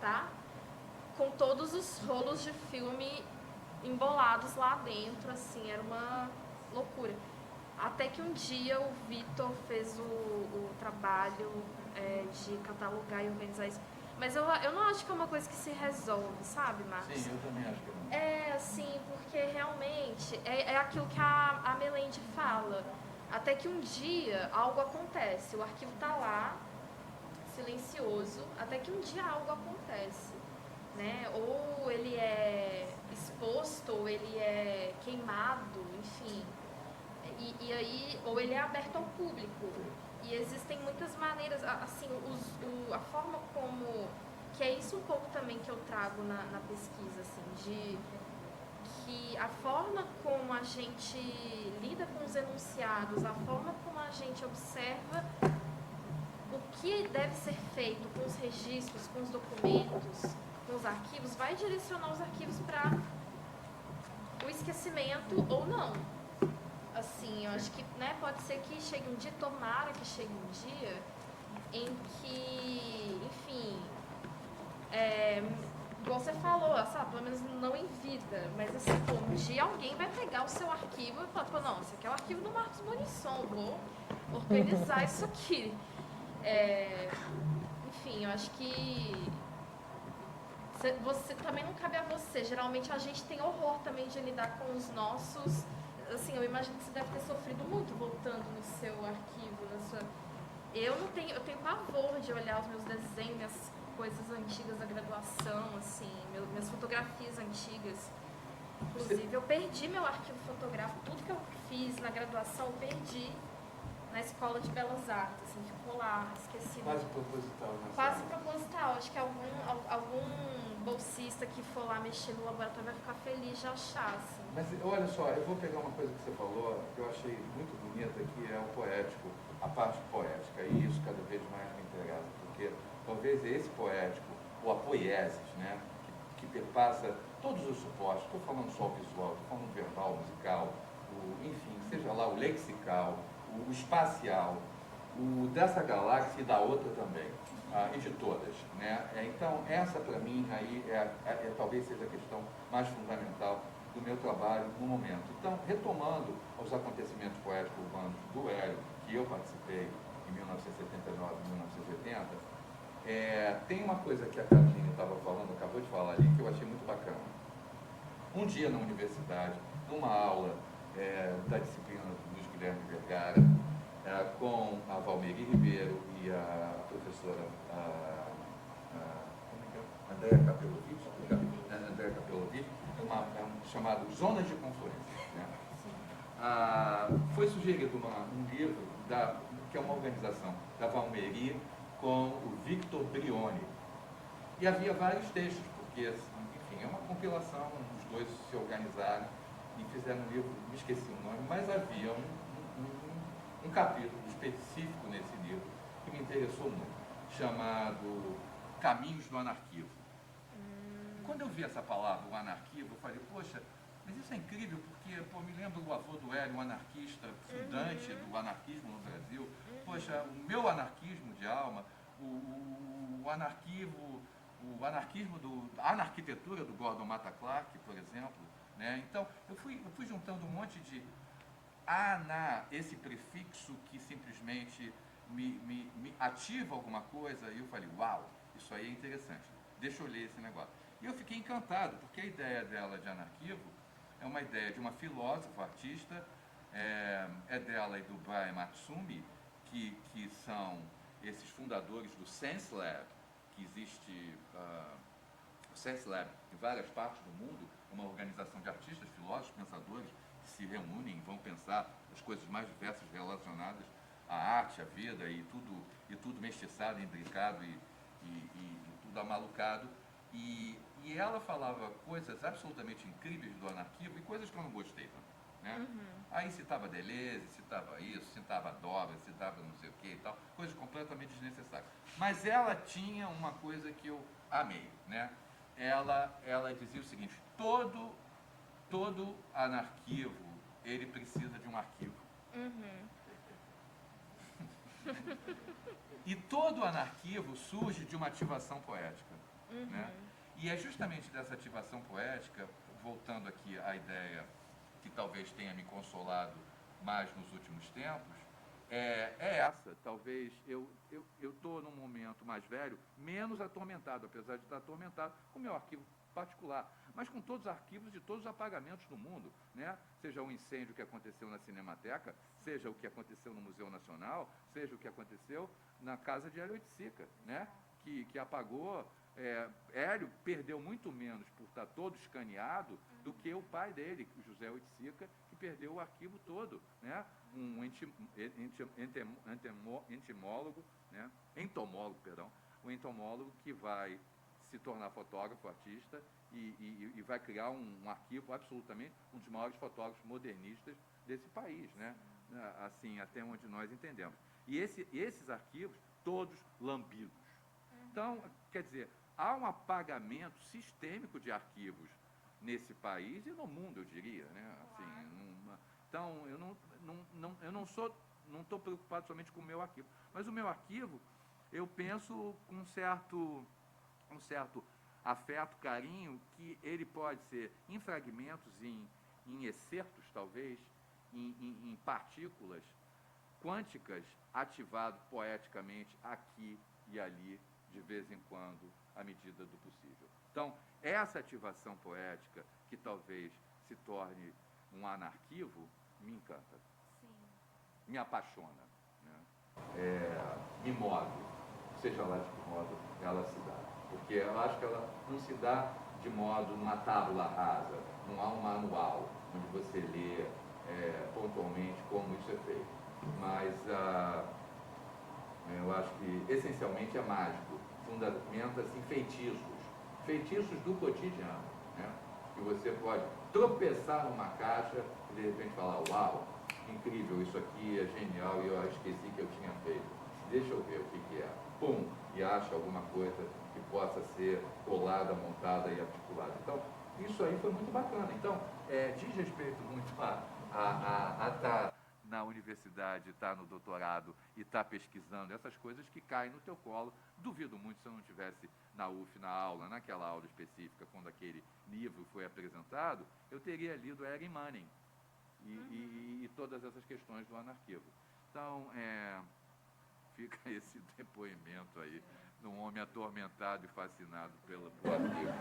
E: tá? Com todos os rolos de filme embolados lá dentro, assim, era uma loucura. Até que um dia o Vitor fez o trabalho de catalogar e organizar isso. Mas eu não acho que é uma coisa que se resolve, sabe, Marcos?
C: Sim, eu também acho que não.
E: Assim, porque realmente é aquilo que a Melende fala. Até que um dia algo acontece, o arquivo está lá, silencioso, até que um dia algo acontece, né? Ou ele é exposto, ou ele é queimado, enfim. E aí, ou ele é aberto ao público. E existem muitas maneiras, assim, a forma como... Que é isso um pouco também que eu trago na pesquisa, assim, de que a forma como a gente lida com os enunciados, a forma como a gente observa o que deve ser feito com os registros, com os documentos, com os arquivos, vai direcionar os arquivos para o esquecimento ou não. Assim, eu acho que, né, pode ser que chegue um dia, tomara que chegue um dia, em que, enfim, igual você falou, sabe, pelo menos não em vida, mas assim, pô, um dia alguém vai pegar o seu arquivo e falar, pô, não, esse aqui é o arquivo do Marcos Bonisson, vou organizar isso aqui. Enfim, eu acho que você também não cabe a você. Geralmente a gente tem horror também de lidar com os nossos. Assim, eu imagino que você deve ter sofrido muito voltando no seu arquivo, na sua. Eu tenho pavor de olhar os meus desenhos, minhas coisas antigas da graduação, assim, minhas fotografias antigas. Inclusive, eu perdi meu arquivo fotográfico, tudo que eu fiz na graduação, eu perdi na Escola de Belas Artes, assim, ficou lá, esquecido.
C: Quase proposital, né?
E: Quase proposital. Acho que algum bolsista que for lá mexer no laboratório vai ficar feliz de achar, assim.
C: Mas olha só, eu vou pegar uma coisa que você falou, que eu achei muito bonita, que é o poético, a parte poética, e isso cada vez mais me interessa, porque talvez esse poético, ou a poiesis, né, que perpassa todos os suportes, estou falando só o visual, estou falando verbal, musical, enfim, seja lá o lexical, o espacial, o dessa galáxia e da outra também, e de todas, né? Então, essa para mim aí talvez seja a questão mais fundamental do meu trabalho no momento. Então, retomando os acontecimentos poéticos urbanos do Hélio, que eu participei em 1979 e 1980, tem uma coisa que a Carolina estava falando, acabou de falar ali, que eu achei muito bacana. Um dia na universidade, numa aula da disciplina do Luiz Guilherme Vergara, com a Valmeri Ribeiro e a professora Andréa Capelovic, chamado Zonas de Confluência. Né? Foi sugerido um livro, que é uma organização da Valmeri, com o Victor Brioni. E havia vários textos, porque, enfim, é uma compilação, os dois se organizaram e fizeram um livro, me esqueci o nome, mas havia um capítulo específico nesse livro que me interessou muito, chamado Caminhos do Anarquivo. Quando eu vi essa palavra, o anarquivo, eu falei, poxa, mas isso é incrível, porque me lembro do avô do Hélio, um anarquista fundante do anarquismo no Brasil. Poxa, o meu anarquismo de alma, a arquitetura do Gordon Matta Clark, por exemplo, né? Então, eu fui juntando um monte de esse prefixo que simplesmente me ativa alguma coisa, e eu falei, uau, isso aí é interessante, deixa eu ler esse negócio. E eu fiquei encantado, porque a ideia dela de anarquivo é uma ideia de uma filósofa, artista, é dela e do Brian Matsumi, que são esses fundadores do Sense Lab, que existe o Sense Lab em várias partes do mundo, uma organização de artistas, filósofos, pensadores, que se reúnem e vão pensar as coisas mais diversas relacionadas à arte, à vida, e tudo mestiçado, imbricado e tudo amalucado. E ela falava coisas absolutamente incríveis do anarquivo e coisas que eu não gostei também. Né? Aí citava Deleuze, citava isso, citava Dobra, citava não sei o que e tal, coisas completamente desnecessárias. Mas ela tinha uma coisa que eu amei, né? Ela dizia o seguinte, todo anarquivo, ele precisa de um arquivo. E todo anarquivo surge de uma ativação poética. Né? E é justamente dessa ativação poética, voltando aqui à ideia que talvez tenha me consolado mais nos últimos tempos, essa. Talvez eu estou num momento mais velho, menos atormentado, apesar de estar atormentado com o meu arquivo particular, mas com todos os arquivos de todos os apagamentos do mundo, né? Seja o incêndio que aconteceu na Cinemateca, seja o que aconteceu no Museu Nacional, seja o que aconteceu na casa de Hélio Oiticica, né? Que apagou. Hélio perdeu muito menos por estar todo escaneado do que o pai dele, José Oiticica, que perder o arquivo todo, né? Um entomólogo, né? Um entomólogo que vai se tornar fotógrafo, artista, e vai criar um arquivo absolutamente, um dos maiores fotógrafos modernistas desse país, né? Assim, até onde nós entendemos. E esses arquivos, todos lambidos. Então, quer dizer, há um apagamento sistêmico de arquivos nesse país e no mundo, eu diria, né? Assim, então, eu não estou preocupado somente com o meu arquivo, mas o meu arquivo, eu penso com um certo afeto, carinho, que ele pode ser em fragmentos, em excertos, talvez, em partículas quânticas, ativado poeticamente aqui e ali, de vez em quando, à medida do possível. Então, essa ativação poética, que talvez se torne um anarquivo, me encanta.
E: Sim.
C: Me apaixona, né? Me move, seja lá de que modo ela se dá. Porque eu acho que ela não se dá de modo numa tábula rasa, não há um manual onde você lê pontualmente como isso é feito. Mas eu acho que essencialmente é mágico, fundamenta-se em feitiços do cotidiano, né? Que você pode tropeçar numa caixa e de repente falar, uau, incrível, isso aqui é genial e eu esqueci que eu tinha feito. Deixa eu ver o que é. Pum! E acha alguma coisa que possa ser colada, montada e articulada. Então, isso aí foi muito bacana. Então, diz respeito muito a estar na universidade, estar no doutorado e estar pesquisando essas coisas que caem no teu colo. Duvido muito se eu não estivesse na UF, na aula, naquela aula específica, quando aquele livro foi apresentado, eu teria lido Erin Manning e todas essas questões do anarquivo. Então, fica esse depoimento aí de um homem atormentado e fascinado pelo arquivo.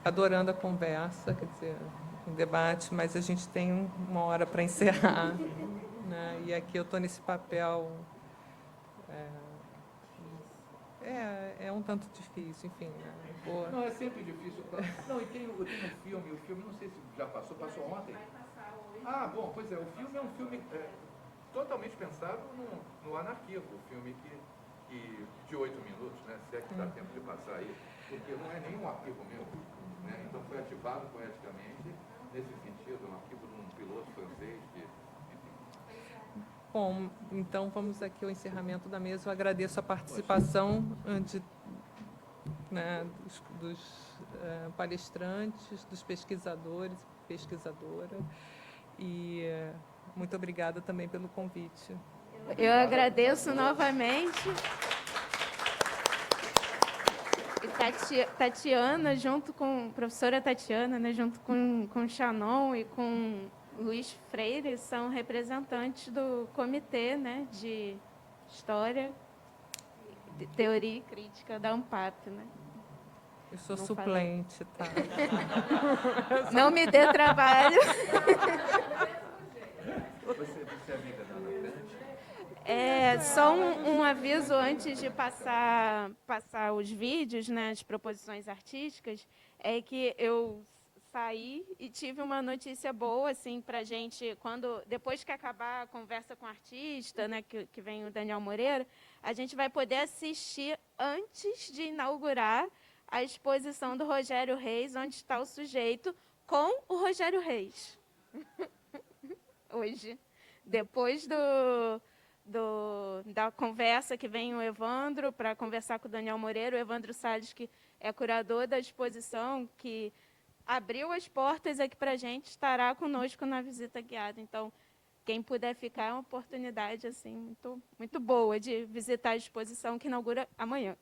A: Adorando a conversa, quer dizer, um debate, mas a gente tem uma hora para encerrar, né? E aqui eu estou nesse papel, é um tanto difícil, enfim. Né?
C: Não, é sempre difícil. Não, e tem o filme, não sei se já passou ontem?
B: Vai passar hoje.
C: Ah, bom, pois é, o filme é um filme totalmente pensado no anarquivo, o filme de 8 minutos, né? Se é que dá tempo de passar aí, porque não é nenhum arquivo meu, né? Então foi ativado poeticamente nesse sentido, um arquivo de um piloto francês que, enfim.
A: Bom, então vamos aqui ao encerramento da mesa. Eu agradeço a participação dos palestrantes, dos pesquisadores, pesquisadora, e muito obrigada também pelo convite.
B: Eu agradeço novamente. E Tatiana, junto com a professora Tatiana, né, junto com o Shannon e com Luiz Freire, são representantes do comitê, né, de História, de Teoria e Crítica da ANPAP. Né?
A: Eu sou suplente, tá?
B: Não me dê trabalho.
C: Você é amiga da Ana Grande?
B: Só um aviso antes de passar os vídeos, né, as proposições artísticas, é que eu saí e tive uma notícia boa, assim, para a gente, depois que acabar a conversa com o artista, né, que vem o Daniel Moreira, a gente vai poder assistir antes de inaugurar a exposição do Rogério Reis, onde está o sujeito, com o Rogério Reis. Hoje. Depois da conversa que vem o Evandro para conversar com o Daniel Moreira, o Evandro Salles, que é curador da exposição, que abriu as portas aqui para a gente, estará conosco na visita guiada. Então, quem puder ficar, é uma oportunidade assim, muito, muito boa de visitar a exposição que inaugura amanhã.